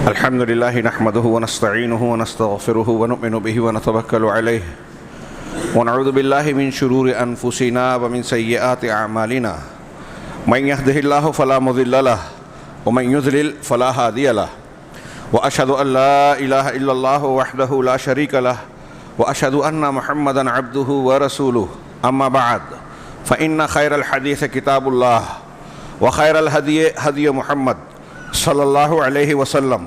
الحمد لله نحمده ونستعينه ونستغفره ونؤمن به ونتوكل عليه ونعوذ بالله من شرور أنفسنا ومن سيئات أعمالنا من يهده الله فلا مضل له ومن يضلل فلا هادي له وأشهد أن لا إله إلا الله وحده لا شريك له وأشهد أن محمدا عبده ورسوله أما بعد فإن خير الحديث كتاب الله وخير الهدي هدي محمد صلی اللہ علیہ وسلم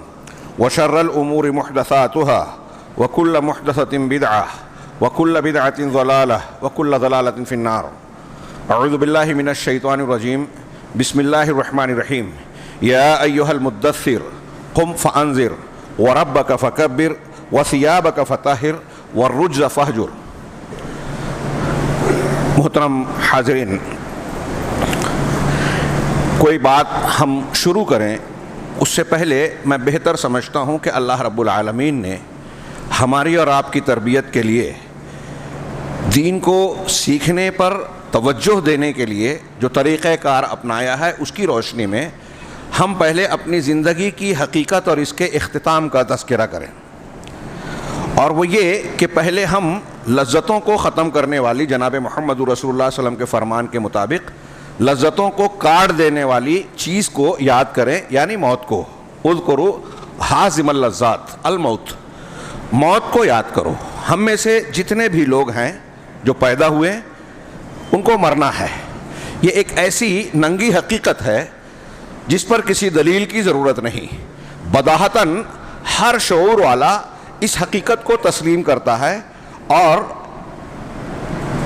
وشر الامور محدثاتها وكل محدثة بدعة وكل بدعة ضلالة وكل ضلالة في النار. اعوذ باللہ من الشیطان الرجیم. بسم اللہ الرحمن الرحیم. یا ایہا المدثر قم فانذر وربک فکبر وثیابک فطہر والرجز فہجر. محترم حاضرین، کوئی بات ہم شروع کریں اس سے پہلے میں بہتر سمجھتا ہوں کہ اللہ رب العالمین نے ہماری اور آپ کی تربیت کے لیے، دین کو سیکھنے پر توجہ دینے کے لیے جو طریقہ کار اپنایا ہے، اس کی روشنی میں ہم پہلے اپنی زندگی کی حقیقت اور اس کے اختتام کا تذکرہ کریں. اور وہ یہ کہ پہلے ہم لذتوں کو ختم کرنے والی جناب محمد رسول اللہ صلی اللہ علیہ وسلم کے فرمان کے مطابق لذتوں کو کاٹ دینے والی چیز کو یاد کریں، یعنی موت کو. اذکروا حازم اللذات الموت. موت کو یاد کرو. ہم میں سے جتنے بھی لوگ ہیں جو پیدا ہوئے ان کو مرنا ہے. یہ ایک ایسی ننگی حقیقت ہے جس پر کسی دلیل کی ضرورت نہیں. بداہتاً ہر شعور والا اس حقیقت کو تسلیم کرتا ہے اور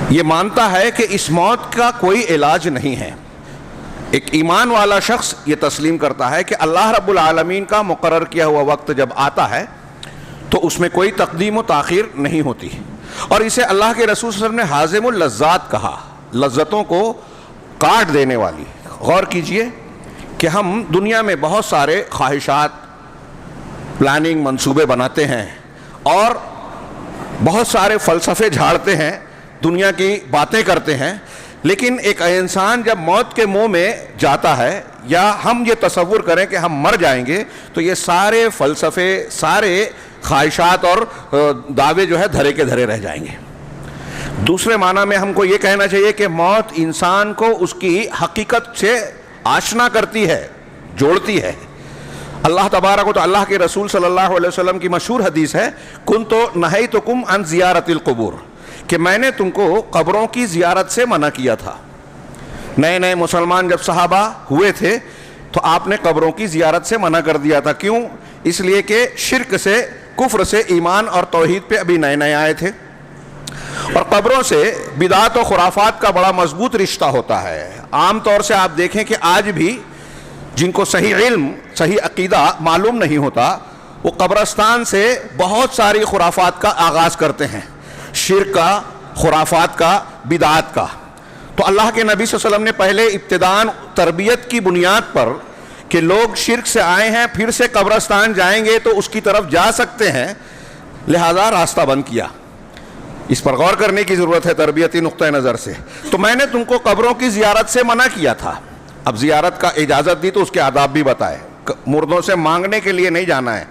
یہ مانتا ہے کہ اس موت کا کوئی علاج نہیں ہے. ایک ایمان والا شخص یہ تسلیم کرتا ہے کہ اللہ رب العالمین کا مقرر کیا ہوا وقت جب آتا ہے تو اس میں کوئی تقدیم و تاخیر نہیں ہوتی. اور اسے اللہ کے رسول صلی اللہ علیہ وسلم نے حازم اللذات کہا، لذتوں کو کاٹ دینے والی. غور کیجئے کہ ہم دنیا میں بہت سارے خواہشات، پلاننگ، منصوبے بناتے ہیں اور بہت سارے فلسفے جھاڑتے ہیں، دنیا کی باتیں کرتے ہیں، لیکن ایک انسان جب موت کے منہ میں جاتا ہے یا ہم یہ تصور کریں کہ ہم مر جائیں گے تو یہ سارے فلسفے، سارے خواہشات اور دعوے جو ہے دھرے کے دھرے رہ جائیں گے. دوسرے معنی میں ہم کو یہ کہنا چاہیے کہ موت انسان کو اس کی حقیقت سے آشنا کرتی ہے، جوڑتی ہے. اللہ تبارک و تعالی، اللہ کے رسول صلی اللہ علیہ وسلم کی مشہور حدیث ہے، کنت نہیتکم عن زیارت القبور، کہ میں نے تم کو قبروں کی زیارت سے منع کیا تھا. نئے نئے مسلمان جب صحابہ ہوئے تھے تو آپ نے قبروں کی زیارت سے منع کر دیا تھا. کیوں؟ اس لیے کہ شرک سے، کفر سے، ایمان اور توحید پہ ابھی نئے نئے آئے تھے. اور قبروں سے بدعات و خرافات کا بڑا مضبوط رشتہ ہوتا ہے. عام طور سے آپ دیکھیں کہ آج بھی جن کو صحیح علم، صحیح عقیدہ معلوم نہیں ہوتا، وہ قبرستان سے بہت ساری خرافات کا آغاز کرتے ہیں، شرک کا، خرافات کا، بدعات کا. تو اللہ کے نبی صلی اللہ علیہ وسلم نے پہلے ابتداءً تربیت کی بنیاد پر کہ لوگ شرک سے آئے ہیں پھر سے قبرستان جائیں گے تو اس کی طرف جا سکتے ہیں، لہذا راستہ بند کیا. اس پر غور کرنے کی ضرورت ہے تربیتی نقطہ نظر سے. تو میں نے تم کو قبروں کی زیارت سے منع کیا تھا. اب زیارت کا اجازت دی تو اس کے آداب بھی بتائے. مردوں سے مانگنے کے لیے نہیں جانا ہے،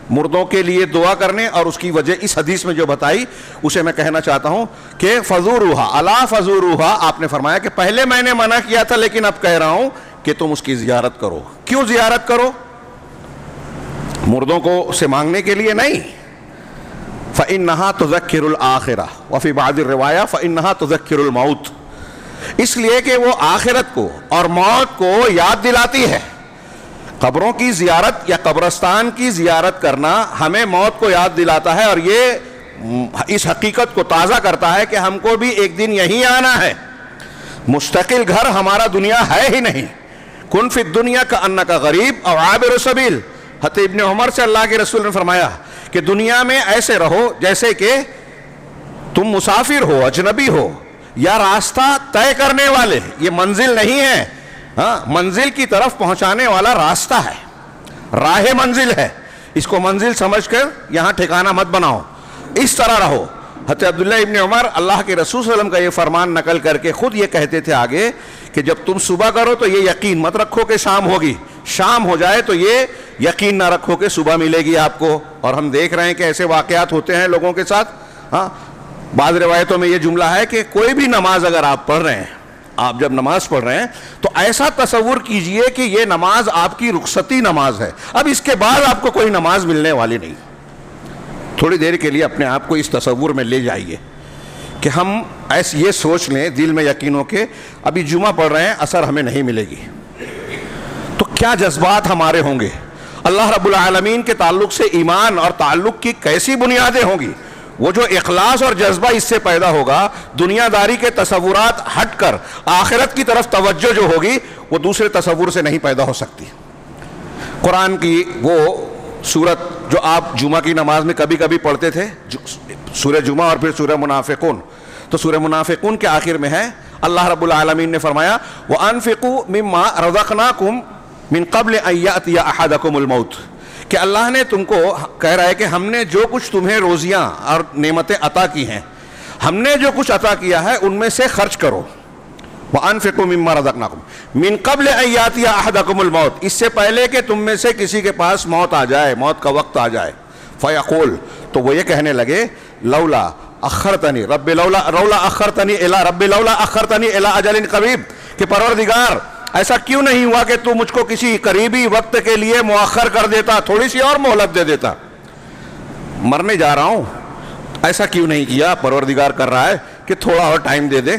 مردوں کے لیے دعا کرنے. اور اس کی وجہ اس حدیث میں جو بتائی اسے میں کہنا چاہتا ہوں کہ فزوروہا، الا فزوروہا، آپ نے فرمایا کہ پہلے میں نے منع کیا تھا لیکن اب کہہ رہا ہوں کہ تم اس کی زیارت کرو. کیوں زیارت کرو؟ مردوں کو سے مانگنے کے لیے نہیں. فإنها تذکر الآخرہ وفی بعض الروایہ فإنها تذکر الموت. اس لیے کہ وہ آخرت کو اور موت کو یاد دلاتی ہے. قبروں کی زیارت یا قبرستان کی زیارت کرنا ہمیں موت کو یاد دلاتا ہے اور یہ اس حقیقت کو تازہ کرتا ہے کہ ہم کو بھی ایک دن یہیں آنا ہے. مستقل گھر ہمارا دنیا ہے ہی نہیں. کن فی الدنیا کأنک غریب او عابر سبیل. حضرت ابن عمر سے اللہ کے رسول نے فرمایا کہ دنیا میں ایسے رہو جیسے کہ تم مسافر ہو، اجنبی ہو یا راستہ طے کرنے والے. یہ منزل نہیں ہے، ہاں، منزل کی طرف پہنچانے والا راستہ ہے، راہ منزل ہے. اس کو منزل سمجھ کر یہاں ٹھکانہ مت بناؤ. اس طرح رہو. حضرت عبداللہ ابن عمر اللہ کے رسول صلی اللہ علیہ وسلم کا یہ فرمان نقل کر کے خود یہ کہتے تھے آگے کہ جب تم صبح کرو تو یہ یقین مت رکھو کہ شام ہوگی، شام ہو جائے تو یہ یقین نہ رکھو کہ صبح ملے گی آپ کو۔ اور ہم دیکھ رہے ہیں کہ ایسے واقعات ہوتے ہیں لوگوں کے ساتھ۔ ہاں، بعض روایتوں میں یہ جملہ ہے کہ کوئی بھی نماز اگر آپ پڑھ رہے ہیں، آپ جب نماز پڑھ رہے ہیں تو ایسا تصور کیجئے کہ یہ نماز آپ کی رخصتی نماز ہے، اب اس کے بعد آپ کو کوئی نماز ملنے والی نہیں۔ تھوڑی دیر کے لیے اپنے آپ کو اس تصور میں لے جائیے کہ ہم ایسے یہ سوچ لیں دل میں یقین ہو کہ ابھی جمعہ پڑھ رہے ہیں، عصر ہمیں نہیں ملے گی، تو کیا جذبات ہمارے ہوں گے، اللہ رب العالمین کے تعلق سے ایمان اور تعلق کی کیسی بنیادیں ہوں گی۔ وہ جو اخلاص اور جذبہ اس سے پیدا ہوگا، دنیا داری کے تصورات ہٹ کر آخرت کی طرف توجہ جو ہوگی وہ دوسرے تصور سے نہیں پیدا ہو سکتی۔ قرآن کی وہ سورت جو آپ جمعہ کی نماز میں کبھی کبھی پڑھتے تھے، سورہ جمعہ اور پھر سورہ منافقون، تو سورہ منافقون کے آخر میں ہے اللہ رب العالمین نے فرمایا وَأَنفِقُوا مِمَّا رَزَقْنَاكُمْ مِن قَبْلِ أَن يَأْتِيَ أَحَدَكُمُ الْمَوْتُ، کہ اللہ نے تم کو کہہ رہا ہے کہ ہم نے جو کچھ تمہیں روزیاں اور نعمتیں عطا کی ہیں، ہم نے جو کچھ عطا کیا ہے ان میں سے خرچ کرو۔ وَأَنفِقُوا مِمَّا رَزَقْنَاكُمْ مِن قَبْلِ أَن يَأْتِيَ أَحَدَكُمُ الْمَوْتُ، اس سے پہلے کہ تم میں سے کسی کے پاس موت آ جائے، موت کا وقت آ جائے۔ فَيَقُولُ، تو وہ یہ کہنے لگے لولا اخرتنی رب لولا اخرتنی الی رب لولا اخرتنی الی اجل قریب، کہ پروردگار ایسا کیوں نہیں ہوا کہ تو مجھ کو کسی قریبی وقت کے لیے مؤخر کر دیتا، تھوڑی سی اور مہلت دے دیتا، مرنے جا رہا ہوں، ایسا کیوں نہیں کیا؟ پروردگار کر رہا ہے کہ تھوڑا اور ٹائم دے دے۔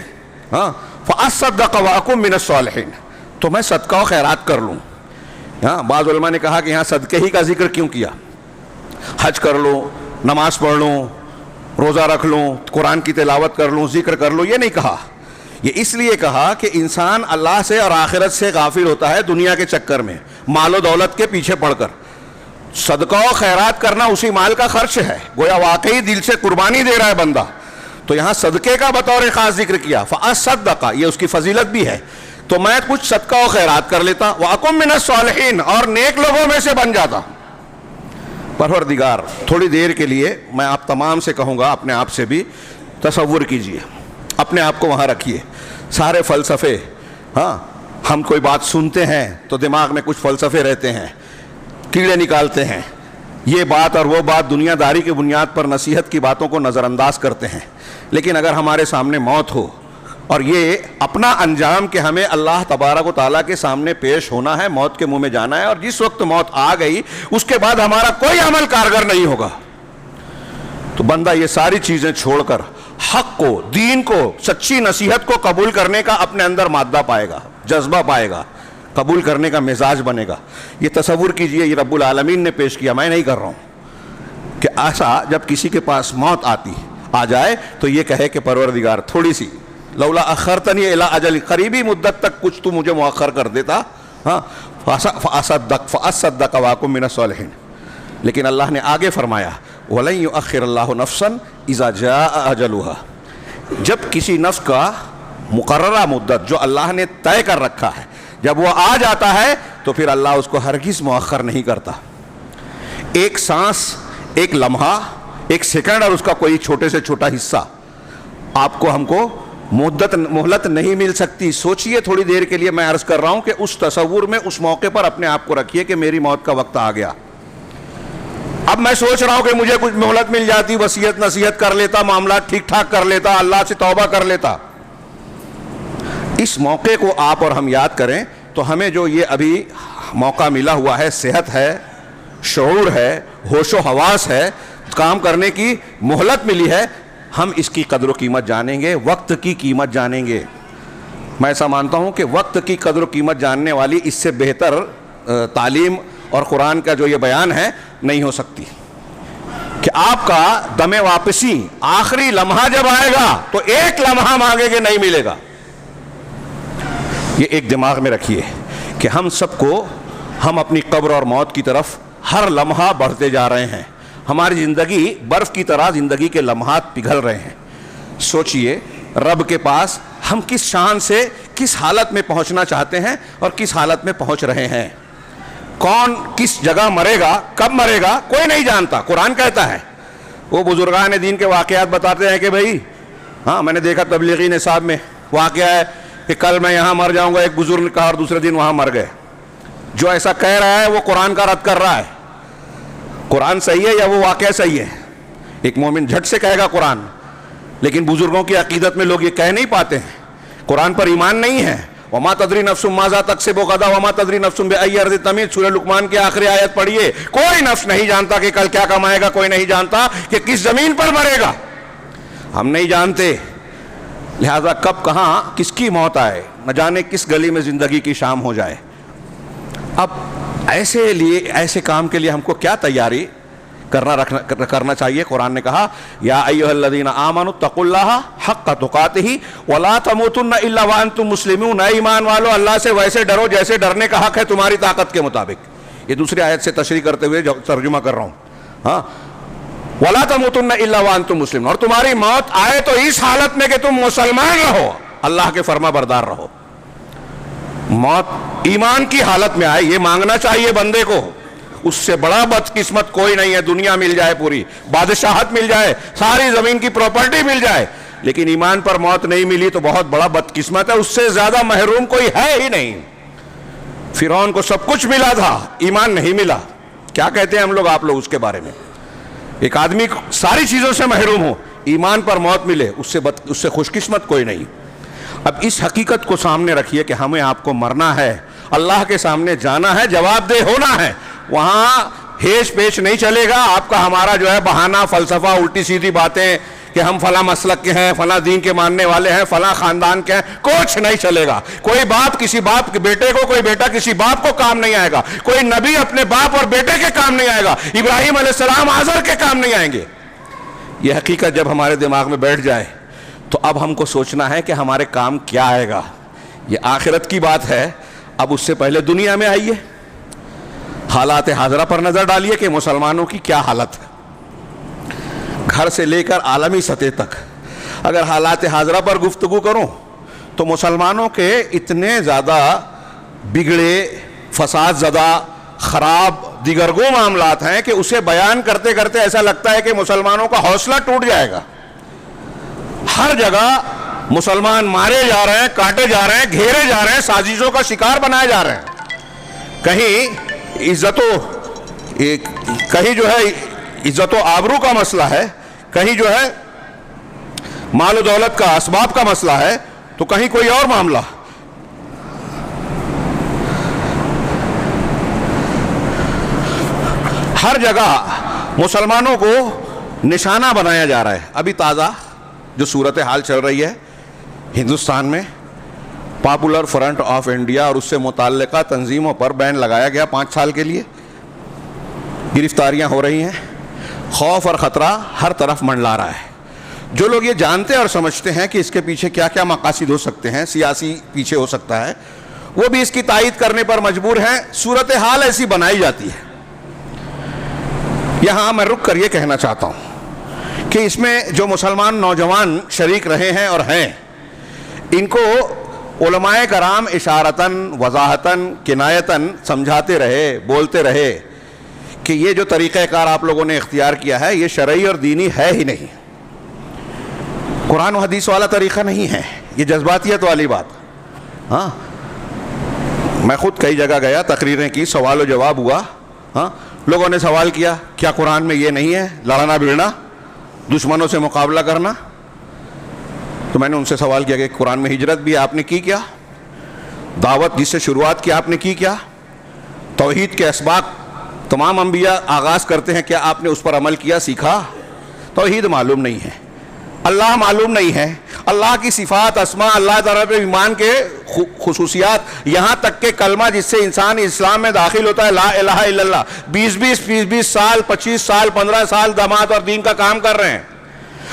ہاں، فَأَصَّدَّقَ وَأَكُن مِّنَ الصَّالِحِينَ، تو میں صدقہ و خیرات کر لوں۔ ہاں، بعض علماء نے کہا کہ یہاں صدقے ہی کا ذکر کیوں کیا؟ حج کر لوں، نماز پڑھ لوں، روزہ رکھ لوں، قرآن کی تلاوت کر لوں، ذکر کر لوں، یہ نہیں کہا۔ یہ اس لیے کہا کہ انسان اللہ سے اور آخرت سے غافل ہوتا ہے دنیا کے چکر میں، مال و دولت کے پیچھے پڑ کر۔ صدقہ و خیرات کرنا اسی مال کا خرچ ہے، گویا واقعی دل سے قربانی دے رہا ہے بندہ، تو یہاں صدقے کا بطور خاص ذکر کیا۔ فَأَصَّدَّقَ، یہ اس کی فضیلت بھی ہے، تو میں کچھ صدقہ و خیرات کر لیتا، وَأَكُن مِّنَ الصَّالِحِينَ، اور نیک لوگوں میں سے بن جاتا۔ پروردگار، تھوڑی دیر کے لیے میں آپ تمام سے کہوں گا، اپنے آپ سے بھی تصور کیجئے، اپنے آپ کو وہاں رکھیے۔ سارے فلسفے، ہاں، ہم کوئی بات سنتے ہیں تو دماغ میں کچھ فلسفے رہتے ہیں، کیڑے نکالتے ہیں، یہ بات اور وہ بات دنیا داری کی بنیاد پر نصیحت کی باتوں کو نظر انداز کرتے ہیں۔ لیکن اگر ہمارے سامنے موت ہو اور یہ اپنا انجام کہ ہمیں اللہ تبارک و تعالیٰ کے سامنے پیش ہونا ہے، موت کے منہ میں جانا ہے، اور جس وقت موت آ گئی اس کے بعد ہمارا کوئی عمل کارگر نہیں ہوگا، تو بندہ یہ ساری چیزیں چھوڑ کر حق کو، دین کو، سچی نصیحت کو قبول کرنے کا اپنے اندر مادہ پائے گا، جذبہ پائے گا، قبول کرنے کا مزاج بنے گا۔ یہ تصور کیجئے، یہ رب العالمین نے پیش کیا، میں نہیں کر رہا ہوں، کہ ایسا جب کسی کے پاس موت آ جائے تو یہ کہے کہ پروردگار تھوڑی سی، لولا اخرتنی الی اجل، قریبی مدت تک کچھ تو مجھے مؤخر کر دیتا، ہاں، فَأَصَّدَّقَ وَأَكُن مِّنَ الصَّالِحِينَ۔ لیکن اللہ نے آگے فرمایا وَلَن يُؤَخِّرَ اللَّهُ نَفْسًا إِذَا جَاءَ أَجَلُهَا، جب کسی نفس کا مقررہ مدت جو اللہ نے طے کر رکھا ہے جب وہ آ جاتا ہے تو پھر اللہ اس کو ہرگز مؤخر نہیں کرتا۔ ایک سانس، ایک لمحہ، ایک سیکنڈ اور اس کا کوئی چھوٹے سے چھوٹا حصہ آپ کو، ہم کو مہلت نہیں مل سکتی۔ سوچئے تھوڑی دیر کے لیے، میں عرض کر رہا ہوں کہ اس تصور میں اس موقع پر اپنے آپ کو رکھیے کہ میری موت کا وقت آ گیا، اب میں سوچ رہا ہوں کہ مجھے کچھ مہلت مل جاتی، وصیت نصیحت کر لیتا، معاملات ٹھیک ٹھاک کر لیتا، اللہ سے توبہ کر لیتا۔ اس موقع کو آپ اور ہم یاد کریں تو ہمیں جو یہ ابھی موقع ملا ہوا ہے، صحت ہے، شعور ہے، ہوش و حواس ہے، کام کرنے کی مہلت ملی ہے، ہم اس کی قدر و قیمت جانیں گے، وقت کی قیمت جانیں گے۔ میں ایسا مانتا ہوں کہ وقت کی قدر و قیمت جاننے والی اس سے بہتر تعلیم اور قرآن کا جو یہ بیان ہے نہیں ہو سکتی، کہ آپ کا دم واپسی آخری لمحہ جب آئے گا تو ایک لمحہ مانگے کہ نہیں ملے گا۔ یہ ایک دماغ میں رکھیے کہ ہم سب کو، ہم اپنی قبر اور موت کی طرف ہر لمحہ بڑھتے جا رہے ہیں، ہماری زندگی برف کی طرح زندگی کے لمحات پگھل رہے ہیں۔ سوچئے رب کے پاس ہم کس شان سے، کس حالت میں پہنچنا چاہتے ہیں اور کس حالت میں پہنچ رہے ہیں۔ کون کس جگہ مرے گا، کب مرے گا، کوئی نہیں جانتا۔ قرآن کہتا ہے وہ بزرگان دین کے واقعات بتاتے ہیں کہ بھائی ہاں میں نے دیکھا تبلیغی نصاب میں واقعہ ہے کہ کل میں یہاں مر جاؤں گا، ایک بزرگ نے کہا، اور دوسرے دن وہاں مر گئے. جو ایسا کہہ رہا ہے وہ قرآن کا رد کر رہا ہے. قرآن صحیح ہے یا وہ واقعہ صحیح ہے؟ ایک مومن جھٹ سے کہے گا قرآن، لیکن بزرگوں کی عقیدت میں لوگ یہ کہہ نہیں پاتے ہیں. قرآن پر ایمان نہیں ہے. وما تدری نفس ماذا تکسب غدا وما تدری نفس بأی ارض تموت. سورہ لقمان کی آخری آیت پڑھیے. کوئی نفس نہیں جانتا کہ کل کیا کمائے گا، کوئی نہیں جانتا کہ کس زمین پر مرے گا. ہم نہیں جانتے، لہذا کب کہاں کس کی موت آئے، نہ جانے کس گلی میں زندگی کی شام ہو جائے. اب ایسے کام کے لیے ہم کو کیا تیاری کرنا چاہیے؟ قرآن نے کہا یا ایھا الذین آمنوا اتقوا اللہ حق تقاتہ ولا تموتن الا وانتم مسلمون. اے ایمان والو، اللہ سے ویسے ڈرو جیسے ڈرنے کا حق ہے تمہاری طاقت کے مطابق. یہ دوسری آیت سے تشریح کرتے ہوئے ترجمہ کر رہا ہوں. ہاں، ولا تموتن الا وانتم مسلمون. اور تمہاری موت آئے تو اس حالت میں کہ تم مسلمان رہو، اللہ کے فرما بردار رہو. موت ایمان کی حالت میں آئے، یہ مانگنا چاہیے بندے کو. اس سے بڑا بدقسمت کوئی نہیں ہے. دنیا مل جائے، پوری بادشاہت مل جائے، ساری زمین کی پراپرٹی مل جائے، لیکن ایمان پر موت نہیں ملی تو بہت بڑا بدقسمت ہے. اس سے زیادہ محروم کوئی ہے ہی نہیں. فرعون کو سب کچھ ملا تھا، ایمان نہیں ملا. کیا کہتے ہیں ہم لوگ، آپ لوگ اس کے بارے میں؟ ایک آدمی ساری چیزوں سے محروم ہو، ایمان پر موت ملے، اس سے خوش قسمت کوئی نہیں. اب اس حقیقت کو سامنے رکھیے کہ ہمیں آپ کو مرنا ہے، اللہ کے سامنے جانا ہے، جواب دہ ہونا ہے. وہاں ہیش پیش نہیں چلے گا. آپ کا ہمارا جو ہے بہانہ، فلسفہ، الٹی سیدھی باتیں کہ ہم فلاں مسلک کے ہیں، فلاں دین کے ماننے والے ہیں، فلاں خاندان کے ہیں، کچھ نہیں چلے گا. کوئی باپ کسی باپ کے بیٹے کو، کوئی بیٹا کسی باپ کو کام نہیں آئے گا. کوئی نبی اپنے باپ اور بیٹے کے کام نہیں آئے گا. ابراہیم علیہ السلام آزر کے کام نہیں آئیں گے. یہ حقیقت جب ہمارے دماغ میں بیٹھ جائے تو اب ہم کو سوچنا ہے کہ ہمارے کام کیا آئے گا. یہ آخرت کی بات ہے. اب اس سے پہلے دنیا میں آئیے، حالات حاضرہ پر نظر ڈالیے کہ مسلمانوں کی کیا حالت ہے. گھر سے لے کر عالمی سطح تک اگر حالات حاضرہ پر گفتگو کروں تو مسلمانوں کے اتنے زیادہ بگڑے، فساد زدہ، خراب، دیگرگوں معاملات ہیں کہ اسے بیان کرتے کرتے ایسا لگتا ہے کہ مسلمانوں کا حوصلہ ٹوٹ جائے گا. ہر جگہ مسلمان مارے جا رہے ہیں، کاٹے جا رہے ہیں، گھیرے جا رہے ہیں، سازشوں کا شکار بنائے جا رہے ہیں. کہیں جو ہے عزت و آبرو کا مسئلہ ہے، کہیں جو ہے مال و دولت کا، اسباب کا مسئلہ ہے، تو کہیں کوئی اور معاملہ. ہر جگہ مسلمانوں کو نشانہ بنایا جا رہا ہے. ابھی تازہ جو صورتحال چل رہی ہے ہندوستان میں، پاپولر فرنٹ آف انڈیا اور اس سے متعلقہ تنظیموں پر بین لگایا گیا 5 سال کے لیے. گرفتاریاں ہو رہی ہیں، خوف اور خطرہ ہر طرف منڈلا رہا ہے. جو لوگ یہ جانتے اور سمجھتے ہیں کہ اس کے پیچھے کیا کیا مقاصد ہو سکتے ہیں، سیاسی پیچھے ہو سکتا ہے، وہ بھی اس کی تائید کرنے پر مجبور ہیں. صورتحال ایسی بنائی جاتی ہے. یہاں میں رک کر یہ کہنا چاہتا ہوں کہ اس میں جو مسلمان نوجوان شریک رہے ہیں اور ہیں، ان کو علماء کرام اشارتاً، وضاحتاً، کنایتاً سمجھاتے رہے، بولتے رہے کہ یہ جو طریقہ کار آپ لوگوں نے اختیار کیا ہے یہ شرعی اور دینی ہے ہی نہیں، قرآن و حدیث والا طریقہ نہیں ہے، یہ جذباتیت والی بات. ہاں، میں خود کئی جگہ گیا، تقریریں کی، سوال و جواب ہوا. ہاں، لوگوں نے سوال کیا کیا قرآن میں یہ نہیں ہے لڑنا بھیڑنا، دشمنوں سے مقابلہ کرنا؟ تو میں نے ان سے سوال کیا کہ قرآن میں ہجرت بھی آپ نے کی کیا؟ دعوت جس سے شروعات کی آپ نے کی کیا؟ توحید کے اسباق تمام انبیاء آغاز کرتے ہیں، کیا آپ نے اس پر عمل کیا، سیکھا؟ توحید معلوم نہیں ہے، اللہ معلوم نہیں ہے، اللہ کی صفات، اسماء، اللہ تعالیٰ پہ ایمان کے خصوصیات، یہاں تک کہ کلمہ جس سے انسان اسلام میں داخل ہوتا ہے، لا الہ الا اللہ، 20 سال 25 سال 15 سال داماد اور دین کا کام کر رہے ہیں،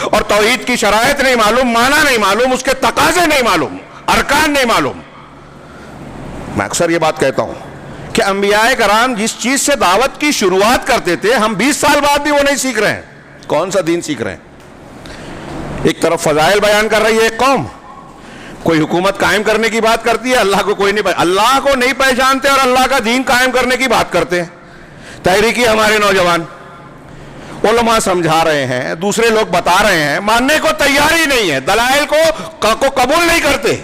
اور توحید کی شرائط نہیں معلوم، معنی نہیں معلوم، اس کے تقاضے نہیں معلوم، ارکان نہیں معلوم. میں اکثر یہ بات کہتا ہوں کہ انبیاء کرام جس چیز سے دعوت کی شروعات کرتے تھے، ہم 20 سال بعد بھی وہ نہیں سیکھ رہے ہیں. کون سا دین سیکھ رہے ہیں؟ ایک طرف فضائل بیان کر رہی ہے ایک قوم، کوئی حکومت قائم کرنے کی بات کرتی ہے، اللہ کو کوئی نہیں اللہ کو نہیں پہچانتے اور اللہ کا دین قائم کرنے کی بات کرتے ہیں. تحریکی ہمارے نوجوان علماء سمجھا رہے ہیں, دوسرے لوگ بتا رہے ہیں, ماننے کو تیار ہی نہیں ہے, دلائل کو قبول نہیں کرتے.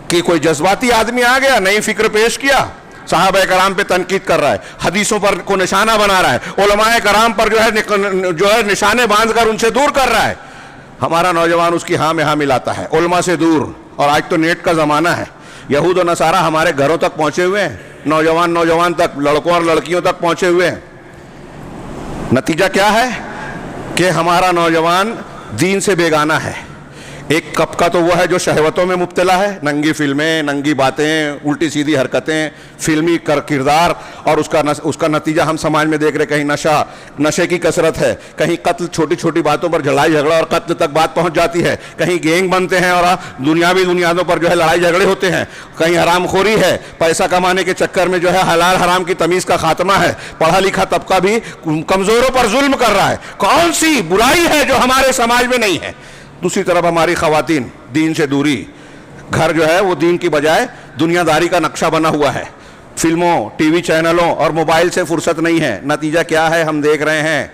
کہ کوئی جذباتی آدمی آ گیا, نئی فکر پیش کیا, صحابہ کرام پہ تنقید کر رہا ہے, حدیثوں پر کو نشانہ بنا رہا ہے, علماء کرام پر جو ہے نشانے باندھ کر ان سے دور کر رہا ہے. ہمارا نوجوان اس کی ہاں میں ہاں ملاتا ہے, علماء سے دور. اور آج تو نیٹ کا زمانہ ہے, یہود و نصارہ ہمارے گھروں تک پہنچے ہوئے ہیں, نوجوان تک, لڑکوں اور لڑکیوں تک پہنچے ہوئے ہیں. نتیجہ کیا ہے کہ ہمارا نوجوان دین سے بیگانہ ہے. ایک طبقہ تو وہ ہے جو شہوتوں میں مبتلا ہے, ننگی فلمیں, ننگی باتیں, الٹی سیدھی حرکتیں, فلمی کردار, اور اس کا نتیجہ ہم سماج میں دیکھ رہے, کہیں نشے کی کثرت ہے, کہیں قتل, چھوٹی چھوٹی باتوں پر لڑائی جھگڑا اور قتل تک بات پہنچ جاتی ہے, کہیں گینگ بنتے ہیں اور دنیاوی بنیادوں پر جو ہے لڑائی جھگڑے ہوتے ہیں, کہیں حرام خوری ہے, پیسہ کمانے کے چکر میں جو ہے حلال حرام کی تمیز کا خاتمہ ہے, پڑھا لکھا طبقہ بھی کمزوروں پر ظلم کر رہا ہے. کون سی برائی ہے جو ہمارے سماج میں نہیں ہے؟ دوسری طرف ہماری خواتین, دین سے دوری, گھر جو ہے وہ دین کی بجائے دنیا داری کا نقشہ بنا ہوا ہے, فلموں, ٹی وی چینلوں اور موبائل سے فرصت نہیں ہے. نتیجہ کیا ہے ہم دیکھ رہے ہیں,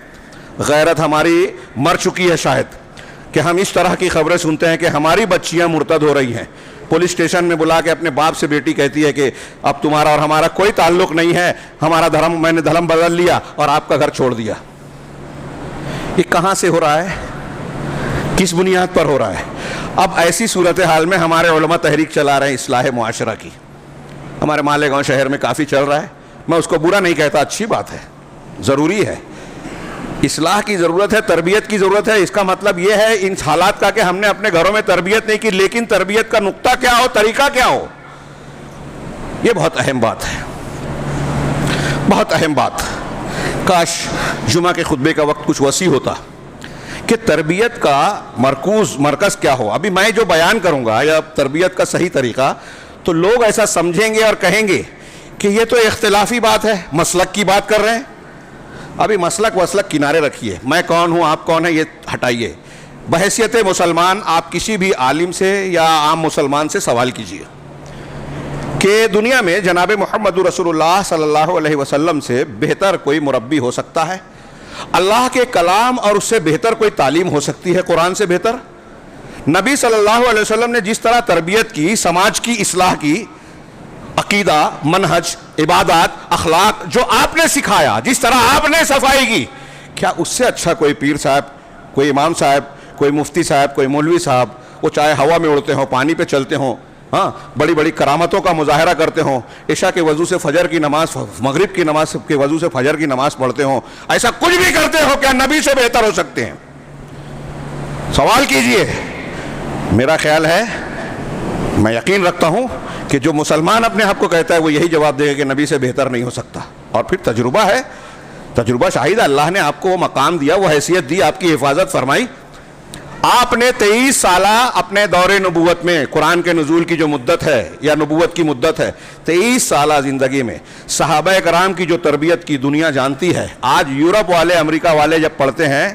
غیرت ہماری مر چکی ہے شاید, کہ ہم اس طرح کی خبریں سنتے ہیں کہ ہماری بچیاں مرتد ہو رہی ہیں. پولیس اسٹیشن میں بلا کے اپنے باپ سے بیٹی کہتی ہے کہ اب تمہارا اور ہمارا کوئی تعلق نہیں ہے, ہمارا دھرم, میں نے دھرم بدل لیا اور آپ کا گھر چھوڑ دیا. یہ کہاں سے ہو رہا ہے, کس بنیاد پر ہو رہا ہے؟ اب ایسی صورتحال میں ہمارے علماء تحریک چلا رہے ہیں اصلاح معاشرہ کی. ہمارے مالیگاؤں شہر میں کافی چل رہا ہے, میں اس کو برا نہیں کہتا, اچھی بات ہے, ضروری ہے, اصلاح کی ضرورت ہے, تربیت کی ضرورت ہے. اس کا مطلب یہ ہے ان حالات کا کہ ہم نے اپنے گھروں میں تربیت نہیں کی, لیکن تربیت کا نقطہ کیا ہو, طریقہ کیا ہو, یہ بہت اہم بات ہے, بہت اہم بات. کاش جمعہ کے خطبے کا وقت کچھ وسیع ہوتا کہ تربیت کا مرکز کیا ہو. ابھی میں جو بیان کروں گا یا تربیت کا صحیح طریقہ, تو لوگ ایسا سمجھیں گے اور کہیں گے کہ یہ تو اختلافی بات ہے, مسلک کی بات کر رہے ہیں. ابھی مسلک وسلک کنارے رکھیے, میں کون ہوں, آپ کون ہیں, یہ ہٹائیے. بحیثیت مسلمان آپ کسی بھی عالم سے یا عام مسلمان سے سوال کیجیے کہ دنیا میں جناب محمد رسول اللہ صلی اللہ علیہ وسلم سے بہتر کوئی مربی ہو سکتا ہے؟ اللہ کے کلام اور اس سے بہتر کوئی تعلیم ہو سکتی ہے قرآن سے بہتر؟ نبی صلی اللہ علیہ وسلم نے جس طرح تربیت کی, سماج کی اصلاح کی, عقیدہ, منہج, عبادات, اخلاق جو آپ نے سکھایا, جس طرح آپ نے صفائی کی, کیا اس سے اچھا کوئی پیر صاحب, کوئی امام صاحب, کوئی مفتی صاحب, کوئی مولوی صاحب, وہ چاہے ہوا میں اڑتے ہوں, پانی پہ چلتے ہوں, ہاں, بڑی بڑی کرامتوں کا مظاہرہ کرتے ہوں, عشاء کے وضو سے فجر کی نماز, مغرب کی نماز کے وضو سے فجر کی نماز پڑھتے ہوں, ایسا کچھ بھی کرتے ہو, کیا نبی سے بہتر ہو سکتے ہیں؟ سوال کیجئے. میرا خیال ہے, میں یقین رکھتا ہوں کہ جو مسلمان اپنے آپ کو کہتا ہے وہ یہی جواب دے گا کہ نبی سے بہتر نہیں ہو سکتا. اور پھر تجربہ ہے, تجربہ شاہد ہے, اللہ نے آپ کو وہ مقام دیا, وہ حیثیت دی, آپ کی حفاظت فرمائی. آپ نے 23 سالہ اپنے دور نبوت میں, قرآن کے نزول کی جو مدت ہے یا نبوت کی مدت ہے, 23 سالہ زندگی میں صحابہ کرام کی جو تربیت کی دنیا جانتی ہے. آج یورپ والے, امریکہ والے جب پڑھتے ہیں,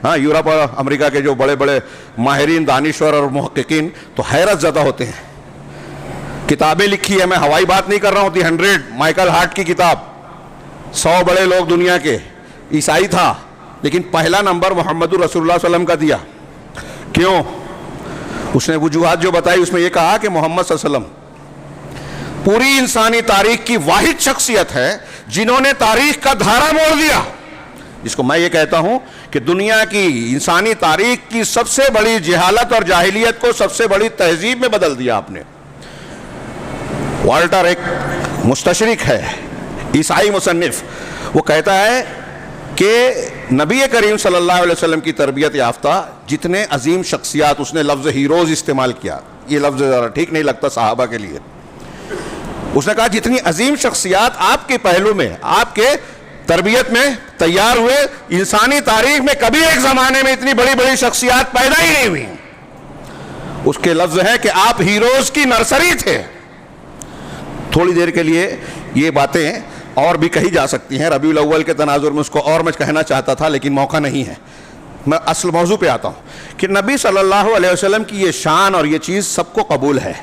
ہاں, یورپ اور امریکہ کے جو بڑے بڑے ماہرین, دانشور اور محققین, تو حیرت زدہ ہوتے ہیں. کتابیں لکھی ہے, میں ہوائی بات نہیں کر رہا ہوں, دی 100 مائیکل ہارٹ کی کتاب, 100 بڑے لوگ دنیا کے, عیسائی تھا, لیکن پہلا نمبر محمد رسول اللہ صلی اللہ علیہ وسلم کا دیا. کیوں؟ اس نے وجوہات جو بتائی, اس میں یہ کہا کہ محمد صلی اللہ علیہ وسلم پوری انسانی تاریخ کی واحد شخصیت ہے جنہوں نے تاریخ کا دھارا موڑ دیا. جس کو میں یہ کہتا ہوں کہ دنیا کی انسانی تاریخ کی سب سے بڑی جہالت اور جاہلیت کو سب سے بڑی تہذیب میں بدل دیا آپ نے. والٹر ایک مستشرق ہے, عیسائی مصنف, وہ کہتا ہے کہ نبی کریم صلی اللہ علیہ وسلم کی تربیت یافتہ جتنے عظیم شخصیات, اس نے لفظ ہیروز استعمال کیا, یہ لفظ ذرا ٹھیک نہیں لگتا صحابہ کے لیے. اس نے کہا جتنی عظیم شخصیات آپ کے پہلو میں, آپ کے تربیت میں تیار ہوئے, انسانی تاریخ میں کبھی ایک زمانے میں اتنی بڑی بڑی شخصیات پیدا ہی نہیں ہوئی. اس کے لفظ ہے کہ آپ ہیروز کی نرسری تھے. تھوڑی دیر کے لیے یہ باتیں اور بھی کہی جا سکتی ہیں, ربیع الاول کے تناظر میں اس کو اور میں کہنا چاہتا تھا, لیکن موقع نہیں ہے. میں اصل موضوع پہ آتا ہوں کہ نبی صلی اللہ علیہ وسلم کی یہ شان اور یہ چیز سب کو قبول ہے,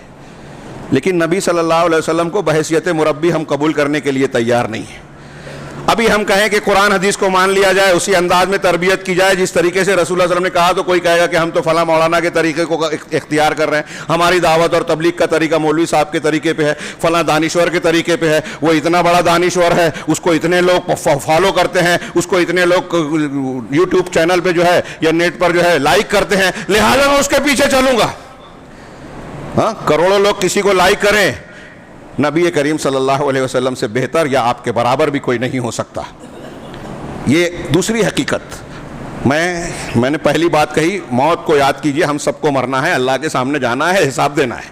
لیکن نبی صلی اللہ علیہ وسلم کو بحیثیت مربی ہم قبول کرنے کے لیے تیار نہیں ہیں. ابھی ہم کہیں کہ قرآن حدیث کو مان لیا جائے, اسی انداز میں تربیت کی جائے جس طریقے سے رسول اللہ صلی اللہ علیہ وسلم نے کہا, تو کوئی کہے گا کہ ہم تو فلاں مولانا کے طریقے کو اختیار کر رہے ہیں, ہماری دعوت اور تبلیغ کا طریقہ مولوی صاحب کے طریقے پہ ہے, فلاں دانشور کے طریقے پہ ہے, وہ اتنا بڑا دانشور ہے, اس کو اتنے لوگ فالو کرتے ہیں, اس کو اتنے لوگ یوٹیوب چینل پہ جو ہے یا نیٹ پر جو ہے لائک کرتے ہیں, لہٰذا میں اس کے پیچھے چلوں گا. ہاں, کروڑوں لوگ کسی کو لائک کریں, نبی کریم صلی اللہ علیہ وسلم سے بہتر یا آپ کے برابر بھی کوئی نہیں ہو سکتا. یہ دوسری حقیقت. میں نے پہلی بات کہی, موت کو یاد کیجئے, ہم سب کو مرنا ہے, اللہ کے سامنے جانا ہے, حساب دینا ہے.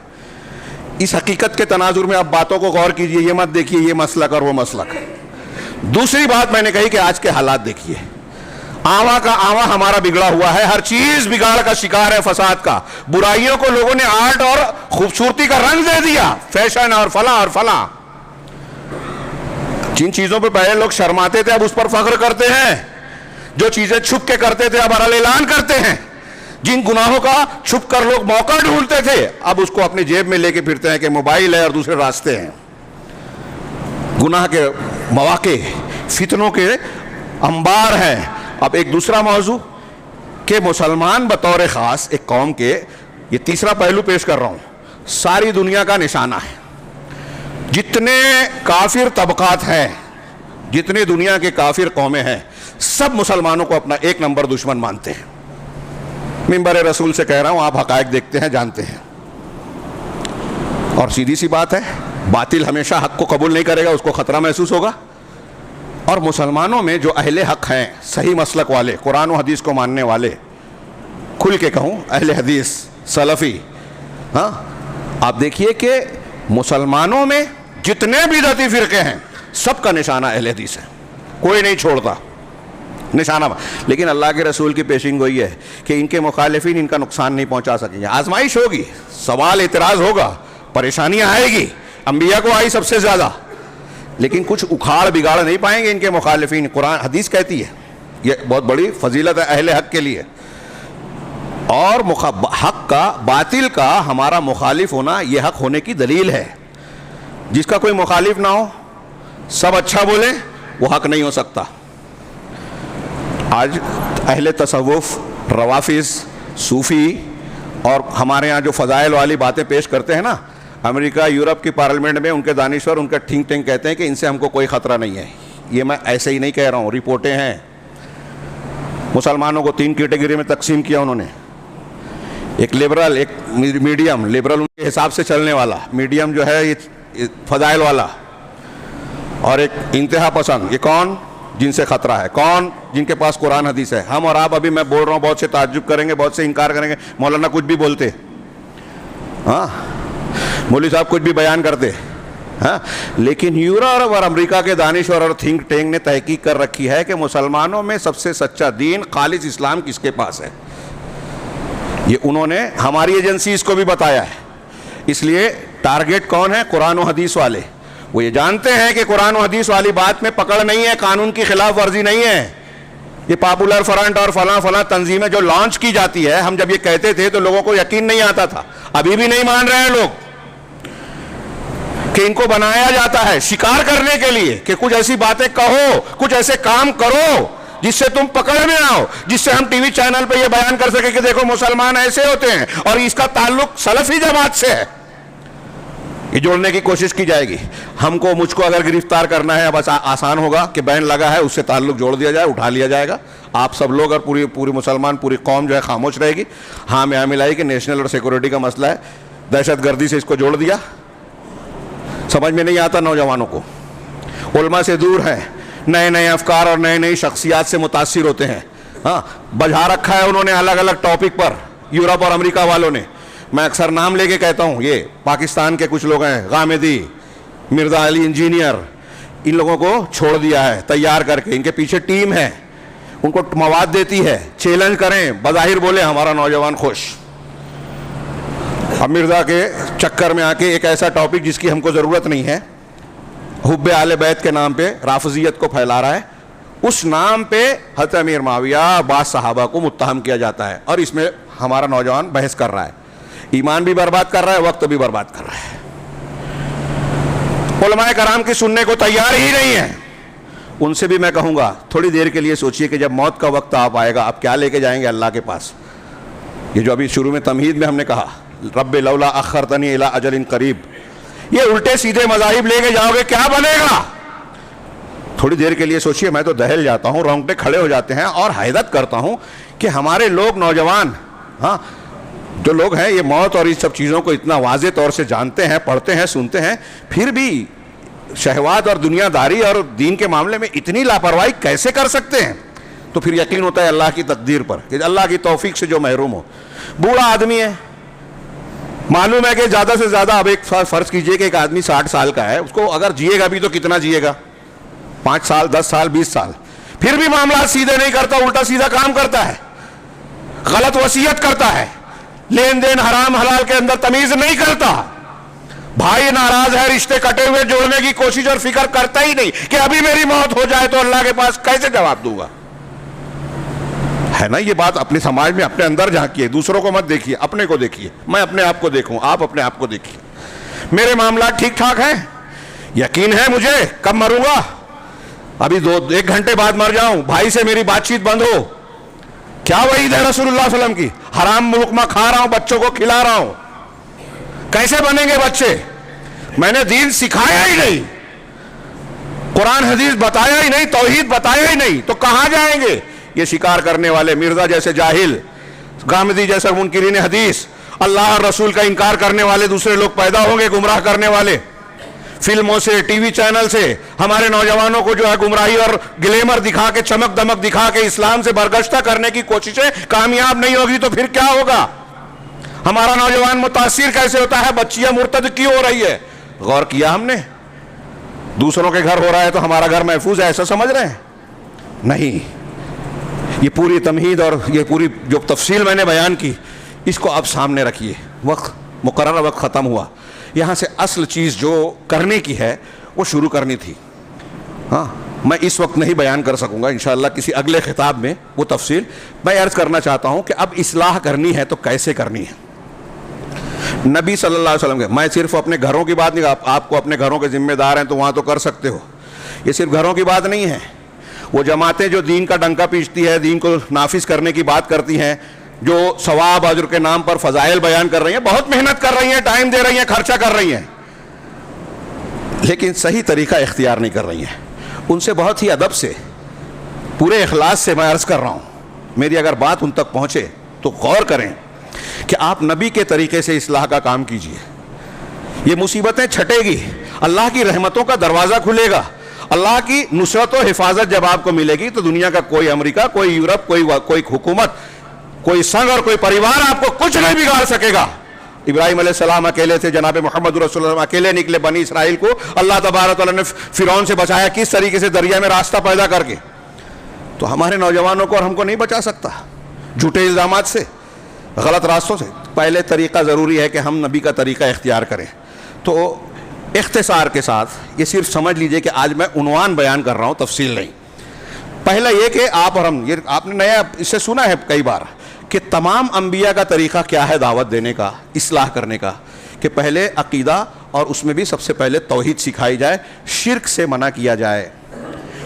اس حقیقت کے تناظر میں آپ باتوں کو غور کیجئے, یہ مت دیکھیے یہ مسلک اور وہ مسلک. دوسری بات میں نے کہی کہ آج کے حالات دیکھیے, آواں کا آواں ہمارا بگڑا ہوا ہے, ہر چیز بگاڑ کا شکار ہے, فساد کا. برائیوں کو لوگوں نے آرٹ اور خوبصورتی کا رنگ دے دیا, فیشن اور فلاں اور فلاں. جن چیزوں پہ پہلے لوگ شرماتے تھے اب اس پر فخر کرتے ہیں, جو چیزیں چھپ کے کرتے تھے اب اعلان کرتے ہیں, جن گناہوں کا چھپ کر لوگ موقع ڈھونڈتے تھے اب اس کو اپنی جیب میں لے کے پھرتے ہیں کہ موبائل ہے اور دوسرے راستے ہیں. گناہ کے مواقع, فتنوں کے انبار ہیں. اب ایک دوسرا موضوع کہ مسلمان بطور خاص ایک قوم کے, یہ تیسرا پہلو پیش کر رہا ہوں, ساری دنیا کا نشانہ ہے. جتنے کافر طبقات ہیں, جتنے دنیا کے کافر قومیں ہیں, سب مسلمانوں کو اپنا ایک نمبر دشمن مانتے ہیں. منبر رسول سے کہہ رہا ہوں, آپ حقائق دیکھتے ہیں, جانتے ہیں. اور سیدھی سی بات ہے, باطل ہمیشہ حق کو قبول نہیں کرے گا, اس کو خطرہ محسوس ہوگا. اور مسلمانوں میں جو اہل حق ہیں, صحیح مسلک والے, قرآن و حدیث کو ماننے والے, کھل کے کہوں اہل حدیث سلفی, ہاں, آپ دیکھیے کہ مسلمانوں میں جتنے بدعتی فرقے ہیں سب کا نشانہ اہل حدیث ہے, کوئی نہیں چھوڑتا نشانہ. لیکن اللہ کے رسول کی پیشین گوئی ہے کہ ان کے مخالفین ان کا نقصان نہیں پہنچا سکیں گے. آزمائش ہوگی, سوال اعتراض ہوگا, پریشانیاں آئے گی, انبیاء کو آئی سب سے زیادہ, لیکن کچھ اکھاڑ بگاڑ نہیں پائیں گے ان کے مخالفین. قرآن حدیث کہتی ہے, یہ بہت بڑی فضیلت ہے اہل حق کے لیے. اور حق کا, باطل کا ہمارا مخالف ہونا یہ حق ہونے کی دلیل ہے. جس کا کوئی مخالف نہ ہو, سب اچھا بولیں, وہ حق نہیں ہو سکتا. آج اہل تصوف, روافظ, صوفی اور ہمارے ہاں جو فضائل والی باتیں پیش کرتے ہیں نا, امریکہ یورپ کی پارلیمنٹ میں ان کے دانشور, ان کا تھنک ٹینک کہتے ہیں کہ ان سے ہم کو کوئی خطرہ نہیں ہے. یہ میں ایسے ہی نہیں کہہ رہا ہوں, رپورٹیں ہیں. مسلمانوں کو 3 کیٹیگری میں تقسیم کیا انہوں نے, ایک لبرل, ایک میڈیم. لبرل ان کے حساب سے چلنے والا, میڈیم جو ہے یہ فضائل والا, اور ایک انتہا پسند. یہ کون؟ جن سے خطرہ ہے. کون؟ جن کے پاس قرآن حدیث ہے. ہم اور آپ ابھی میں بول رہا ہوں, بہت سے تعجب کریں گے, بہت سے انکار کریں گے, مولانا کچھ بھی بولتے, ہاں, مولوی صاحب کچھ بھی بیان کرتے, ہاں. لیکن یورپ اور امریکہ کے دانشور اور تھنک ٹینک نے تحقیق کر رکھی ہے کہ مسلمانوں میں سب سے سچا دین, خالص اسلام کس کے پاس ہے. یہ انہوں نے ہماری ایجنسیز کو بھی بتایا ہے. اس لیے ٹارگٹ کون ہے؟ قرآن و حدیث والے. وہ یہ جانتے ہیں کہ قرآن و حدیث والی بات میں پکڑ نہیں ہے, قانون کی خلاف ورزی نہیں ہے. یہ پاپولر فرنٹ اور فلاں فلاں تنظیمیں جو لانچ کی جاتی ہے, ہم جب یہ کہتے تھے تو لوگوں کو یقین نہیں آتا تھا, ابھی بھی نہیں مان رہے ہیں لوگ کہ ان کو بنایا جاتا ہے شکار کرنے کے لیے کہ کچھ ایسی باتیں کہو, کچھ ایسے کام کرو جس سے تم پکڑ میں آؤ, جس سے ہم ٹی وی چینل پہ یہ بیان کر سکے کہ دیکھو مسلمان ایسے ہوتے ہیں اور اس کا تعلق سلفی جماعت سے ہے. یہ جوڑنے کی کوشش کی جائے گی. ہم کو, مجھ کو اگر گرفتار کرنا ہے بس آسان ہوگا کہ بین لگا ہے, اس سے تعلق جوڑ دیا جائے, اٹھا لیا جائے گا. آپ سب لوگ اور پوری مسلمان, پوری قوم جو ہے خاموش رہے گی. ہاں میں ملائی کہ نیشنل اور سیکورٹی کا مسئلہ ہے, دہشت گردی سے اس کو جوڑ دیا. سمجھ میں نہیں آتا نوجوانوں کو, علماء سے دور ہیں, نئے نئے افکار اور نئے نئی شخصیات سے متاثر ہوتے ہیں. ہاں, بجھا رکھا ہے انہوں نے الگ الگ ٹاپک پر, یورپ اور امریکہ والوں نے. میں اکثر نام لے کے کہتا ہوں, یہ پاکستان کے کچھ لوگ ہیں, غامدی, مرزا علی انجینئر, ان لوگوں کو چھوڑ دیا ہے تیار کر کے. ان کے پیچھے ٹیم ہے, ان کو مواد دیتی ہے, چیلنج کریں, بظاہر بولے ہمارا نوجوان خوش. اب مرزا کے چکر میں آ کے ایک ایسا ٹاپک جس کی ہم کو ضرورت نہیں ہے, حب اہل بیت کے نام پہ رافضیت کو پھیلا رہا ہے. اس نام پہ حضرت امیر معاویہ, بعض صحابہ کو متہم کیا جاتا ہے, اور اس میں ہمارا نوجوان بحث کر رہا ہے. ایمان بھی برباد کر رہا ہے, وقت بھی برباد کر رہا ہے. علماء کرام کی سننے کو تیار ہی نہیں ہے. ان سے بھی میں کہوں گا تھوڑی دیر کے لیے سوچئے کہ جب موت کا وقت آپ آئے گا آپ کیا لے کے جائیں گے اللہ کے پاس. یہ جو ابھی شروع میں تمہید میں ہم نے کہا رب لولا اخرتنی الی اجل قریب, یہ الٹے سیدھے مذاہب لے کے جاؤ گے کیا بنے گا؟ تھوڑی دیر کے لیے سوچئے. میں تو دہل جاتا ہوں, رونگٹے کھڑے ہو جاتے ہیں اور حیرت کرتا ہوں کہ ہمارے لوگ نوجوان, ہاں جو لوگ ہیں یہ موت اور ان سب چیزوں کو اتنا واضح طور سے جانتے ہیں, پڑھتے ہیں, سنتے ہیں, پھر بھی شہوات اور دنیا داری اور دین کے معاملے میں اتنی لاپرواہی کیسے کر سکتے ہیں؟ تو پھر یقین ہوتا ہے اللہ کی تقدیر پر کہ اللہ کی توفیق سے جو محروم ہو. بوڑھا آدمی ہے, معلوم ہے کہ زیادہ سے زیادہ, اب ایک فرض کیجئے کہ ایک آدمی 60 سال کا ہے, اس کو اگر جیے گا بھی تو کتنا جیے گا؟ 5 سال, 10 سال, 20 سال. پھر بھی معاملات سیدھے نہیں کرتا, الٹا سیدھا کام کرتا ہے, غلط وصیت کرتا ہے, لین دین حرام حلال کے اندر تمیز نہیں کرتا, بھائی ناراض ہے, رشتے کٹے ہوئے جوڑنے کی کوشش اور فکر کرتا ہی نہیں کہ ابھی میری موت ہو جائے تو اللہ کے پاس کیسے جواب دوں گا. ہے نا یہ بات؟ اپنے سماج میں اپنے اندر جھانکیے, دوسروں کو مت دیکھیے, اپنے کو دیکھیے. میں اپنے آپ کو دیکھوں, آپ اپنے آپ کو دیکھیے. میرے معاملات ٹھیک ٹھاک ہیں, یقین ہے مجھے کب مروں گا؟ ابھی 1 گھنٹے بعد مر جاؤں, بھائی سے میری بات چیت بند ہو, کیا وعید ہے رسول اللہ صلی اللہ علیہ وسلم کی؟ حرام ملک میں کھا رہا ہوں, بچوں کو کھلا رہا ہوں, کیسے بنیں گے بچے؟ میں نے دین سکھایا ہی نہیں, قرآن حدیث بتایا ہی نہیں, توحید بتایا ہی نہیں, تو کہاں جائیں گے؟ یہ شکار کرنے والے مرزا جیسے جاہل, گامدی جیسے منکرین حدیث, اللہ اور رسول کا انکار کرنے والے دوسرے لوگ پیدا ہوں گے, گمراہ کرنے والے. فلموں سے, ٹی وی چینل سے ہمارے نوجوانوں کو جو ہے گمراہی اور گلیمر دکھا کے, چمک دمک دکھا کے اسلام سے برگشتہ کرنے کی کوششیں کامیاب نہیں ہوگی تو پھر کیا ہوگا؟ ہمارا نوجوان متاثر کیسے ہوتا ہے؟ بچیاں مرتد کیوں ہو رہی ہے؟ غور کیا ہم نے؟ دوسروں کے گھر ہو رہا ہے تو ہمارا گھر محفوظ ہے ایسا سمجھ رہے ہیں؟ نہیں. یہ پوری تمہید اور یہ پوری جو تفصیل میں نے بیان کی, اس کو آپ سامنے رکھیے. وقت, مقررہ وقت ختم ہوا. یہاں سے اصل چیز جو کرنے کی ہے وہ شروع کرنی تھی. ہاں میں اس وقت نہیں بیان کر سکوں گا, انشاءاللہ کسی اگلے خطاب میں وہ تفصیل. میں عرض کرنا چاہتا ہوں کہ اب اصلاح کرنی ہے تو کیسے کرنی ہے؟ نبی صلی اللہ علیہ وسلم کے, میں صرف اپنے گھروں کی بات نہیں, آپ کو اپنے گھروں کے ذمہ دار ہیں تو وہاں تو کر سکتے ہو. یہ صرف گھروں کی بات نہیں ہے. وہ جماعتیں جو دین کا ڈنکا پیٹتی ہے, دین کو نافذ کرنے کی بات کرتی ہیں, جو ثواب اجر کے نام پر فضائل بیان کر رہی ہیں, بہت محنت کر رہی ہیں, ٹائم دے رہی ہیں, خرچہ کر رہی ہیں, لیکن صحیح طریقہ اختیار نہیں کر رہی ہیں. ان سے بہت ہی ادب سے, پورے اخلاص سے میں عرض کر رہا ہوں, میری اگر بات ان تک پہنچے تو غور کریں کہ آپ نبی کے طریقے سے اصلاح کا کام کیجئے. یہ مصیبتیں چھٹے گی, اللہ کی رحمتوں کا دروازہ کھلے گا, اللہ کی نصرت و حفاظت جب آپ کو ملے گی تو دنیا کا کوئی امریکہ, کوئی یورپ, کوئی حکومت, کوئی سنگ اور کوئی پریوار آپ کو کچھ نہیں بگاڑ سکے گا. ابراہیم علیہ السلام اکیلے تھے, جناب محمد رسول اللہ اکیلے نکلے, بنی اسرائیل کو اللہ تبارک و تعالی نے فرعون سے بچایا, کس طریقے سے دریا میں راستہ پیدا کر کے. تو ہمارے نوجوانوں کو اور ہم کو نہیں بچا سکتا جھوٹے الزامات سے, غلط راستوں سے. پہلے طریقہ ضروری ہے کہ ہم نبی کا طریقہ اختیار کریں. تو اختصار کے ساتھ یہ صرف سمجھ لیجئے کہ آج میں عنوان بیان کر رہا ہوں, تفصیل نہیں. پہلا یہ کہ آپ اور ہم, یہ آپ نے نیا اس سے سنا ہے کئی بار کہ تمام انبیاء کا طریقہ کیا ہے دعوت دینے کا, اصلاح کرنے کا, کہ پہلے عقیدہ اور اس میں بھی سب سے پہلے توحید سکھائی جائے, شرک سے منع کیا جائے.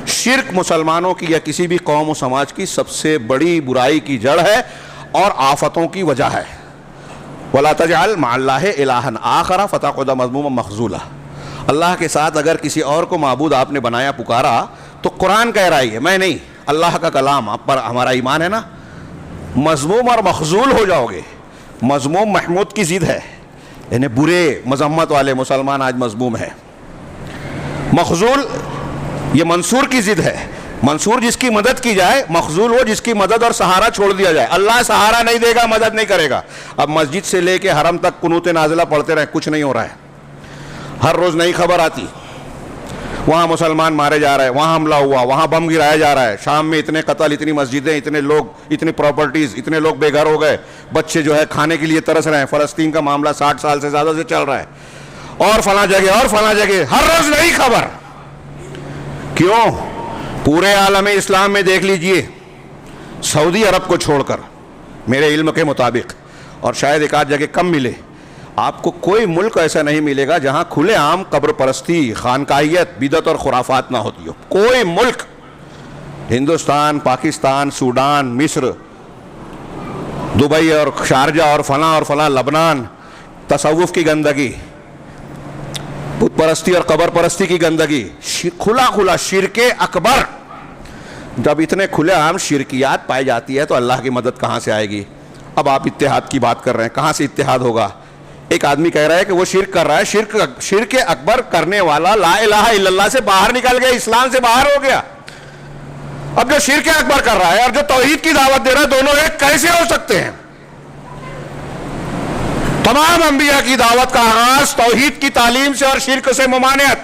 شرک مسلمانوں کی یا کسی بھی قوم و سماج کی سب سے بڑی برائی کی جڑ ہے اور آفتوں کی وجہ ہے. وَلَا تَجْعَلْ مَعَ اللَّهِ إِلَٰهًا آخَرَ فَتَقْعُدَ مَذْمُومًا مَخْذُولًا. اللہ کے ساتھ اگر کسی اور کو معبود آپ نے بنایا, پکارا, تو قرآن کہہ رہا ہے, میں نہیں, اللہ کا کلام, آپ پر ہمارا ایمان ہے نا, مذموم اور مخذول ہو جاؤ گے. مذموم محمود کی ضد ہے, یعنی برے مذمت والے مسلمان آج مذموم ہے. مخذول یہ منصور کی ضد ہے, منصور جس کی مدد کی جائے, مخذول وہ جس کی مدد اور سہارا چھوڑ دیا جائے. اللہ سہارا نہیں دے گا, مدد نہیں کرے گا. اب مسجد سے لے کے حرم تک قنوت نازلہ پڑھتے رہے, کچھ نہیں ہو رہا ہے. ہر روز نئی خبر آتی, وہاں مسلمان مارے جا رہے ہیں, وہاں حملہ ہوا, وہاں بم گرایا جا رہا ہے, شام میں اتنے قتل, اتنی مسجدیں, اتنے لوگ, اتنی پراپرٹیز, اتنے لوگ بے گھر ہو گئے, بچے جو ہے کھانے کے لیے ترس رہے ہیں. فلسطین کا معاملہ 60 سال سے زیادہ سے چل رہا ہے, اور فلاں جگہ اور فلاں جگہ, ہر روز نئی خبر. کیوں؟ پورے عالم اسلام میں دیکھ لیجئے, سعودی عرب کو چھوڑ کر میرے علم کے مطابق, اور شاید ایک آدھ جگہ کم ملے, آپ کو کوئی ملک ایسا نہیں ملے گا جہاں کھلے عام قبر پرستی، خانقاہیت، بدعت اور خرافات نہ ہوتی ہو. کوئی ملک، ہندوستان، پاکستان، سوڈان، مصر، دبئی اور شارجہ اور فلاں لبنان، تصوف کی گندگی، بت پرستی اور قبر پرستی کی گندگی، کھلا شرک اکبر. جب اتنے کھلے عام شرکیات پائی جاتی ہے تو اللہ کی مدد کہاں سے آئے گی؟ اب آپ اتحاد کی بات کر رہے ہیں، کہاں سے اتحاد ہوگا؟ ایک آدمی کہہ رہا ہے کہ وہ شرک کر رہا ہے، شرک اکبر کرنے والا لا الہ الا اللہ سے باہر نکل گیا، اسلام سے باہر ہو گیا. اب جو شرک اکبر کر رہا ہے اور جو توحید کی دعوت دے رہا ہے، دونوں ایک کیسے ہو سکتے ہیں؟ تمام انبیاء کی دعوت کا آغاز توحید کی تعلیم سے اور شرک سے ممانعت،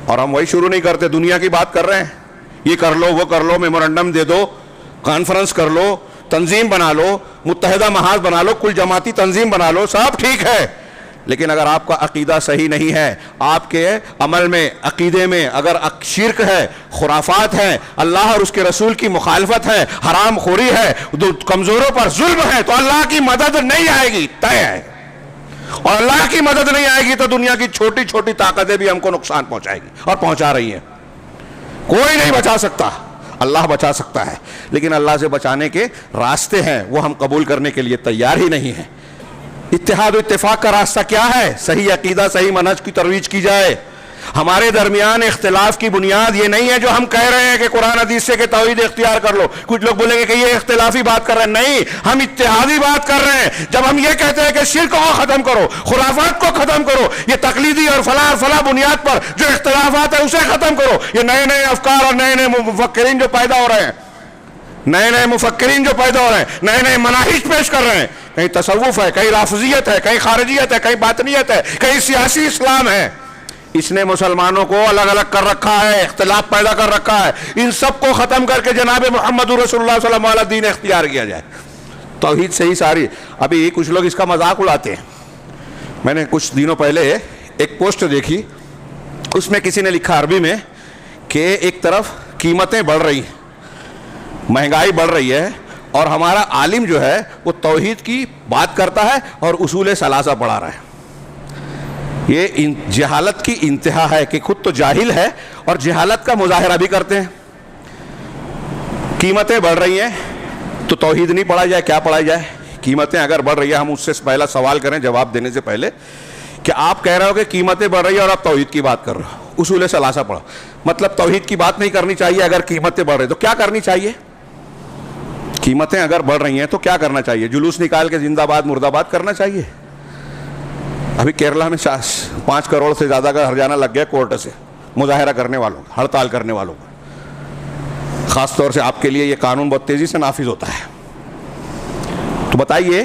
اور ہم وہی شروع نہیں کرتے، دنیا کی بات کر رہے ہیں. یہ کر لو، وہ کر لو، میمورنڈم دے دو، کانفرنس کر لو، تنظیم بنا لو، متحدہ محاذ بنا لو، کل جماعتی تنظیم بنا لو، سب ٹھیک ہے. لیکن اگر آپ کا عقیدہ صحیح نہیں ہے، آپ کے عمل میں، عقیدے میں اگر شرک ہے، خرافات ہے، اللہ اور اس کے رسول کی مخالفت ہے، حرام خوری ہے، کمزوروں پر ظلم ہے، تو اللہ کی مدد نہیں آئے گی، طے ہے. اور اللہ کی مدد نہیں آئے گی تو دنیا کی چھوٹی چھوٹی طاقتیں بھی ہم کو نقصان پہنچائے گی اور پہنچا رہی ہیں. کوئی نہیں بچا سکتا، اللہ بچا سکتا ہے. لیکن اللہ سے بچانے کے راستے ہیں، وہ ہم قبول کرنے کے لیے تیار ہی نہیں ہیں. اتحاد و اتفاق کا راستہ کیا ہے؟ صحیح عقیدہ، صحیح منہج کی ترویج کی جائے. ہمارے درمیان اختلاف کی بنیاد یہ نہیں ہے جو ہم کہہ رہے ہیں کہ قرآن حدیث سے کہ توحید اختیار کر لو. کچھ لوگ بولیں گے کہ یہ اختلافی بات کر رہے ہیں. نہیں، ہم اتحادی بات کر رہے ہیں. جب ہم یہ کہتے ہیں کہ شرک کو ختم کرو، خرافات کو ختم کرو، یہ تقلیدی اور فلاں بنیاد پر جو اختلافات ہیں اسے ختم کرو، یہ نئے نئے افکار اور نئے نئے مفکرین جو پیدا ہو رہے ہیں، نئے نئے مناہج پیش کر رہے ہیں، کہیں تصوف ہے، کہیں رافضیت ہے، کہیں خارجیت ہے، کہیں باطنیت ہے، کہیں سیاسی اسلام ہے، اس نے مسلمانوں کو الگ الگ کر رکھا ہے، اختلاف پیدا کر رکھا ہے. ان سب کو ختم کر کے جناب محمد رسول اللہ صلی اللہ علیہ وسلم والا دین اختیار کیا جائے. توحید سے ہی ساری. ابھی کچھ لوگ اس کا مذاق اڑاتے ہیں. میں نے کچھ دنوں پہلے ایک پوسٹ دیکھی، اس میں کسی نے لکھا عربی میں کہ ایک طرف قیمتیں بڑھ رہی ہیں، مہنگائی بڑھ رہی ہے، اور ہمارا عالم جو ہے وہ توحید کی بات کرتا ہے اور اصول ثلاثہ پڑھا رہا ہے. یہ جہالت کی انتہا ہے کہ خود تو جاہل ہے اور جہالت کا مظاہرہ بھی کرتے ہیں. قیمتیں بڑھ رہی ہیں تو توحید نہیں پڑھا جائے، کیا پڑھا جائے؟ قیمتیں اگر بڑھ رہی ہیں، ہم اس سے پہلا سوال کریں جواب دینے سے پہلے کہ آپ کہہ رہے ہو کہ قیمتیں بڑھ رہی ہیں اور آپ توحید کی بات کر رہے ہو، اصول ثلاثہ پڑھو، مطلب توحید کی بات نہیں کرنی چاہیے. اگر قیمتیں بڑھ رہی تو کیا کرنی چاہیے؟ قیمتیں اگر بڑھ رہی ہیں تو کیا کرنا چاہیے؟ جلوس نکال کے زندہ باد مردہ باد کرنا چاہیے. ابھی کیرلا میں 5 کروڑ سے زیادہ کا ہرجانہ لگ گیا کورٹ سے مظاہرہ کرنے والوں کا، ہڑتال کرنے والوں کا. خاص طور سے آپ کے لیے یہ قانون بہت تیزی سے نافذ ہوتا ہے. تو بتائیے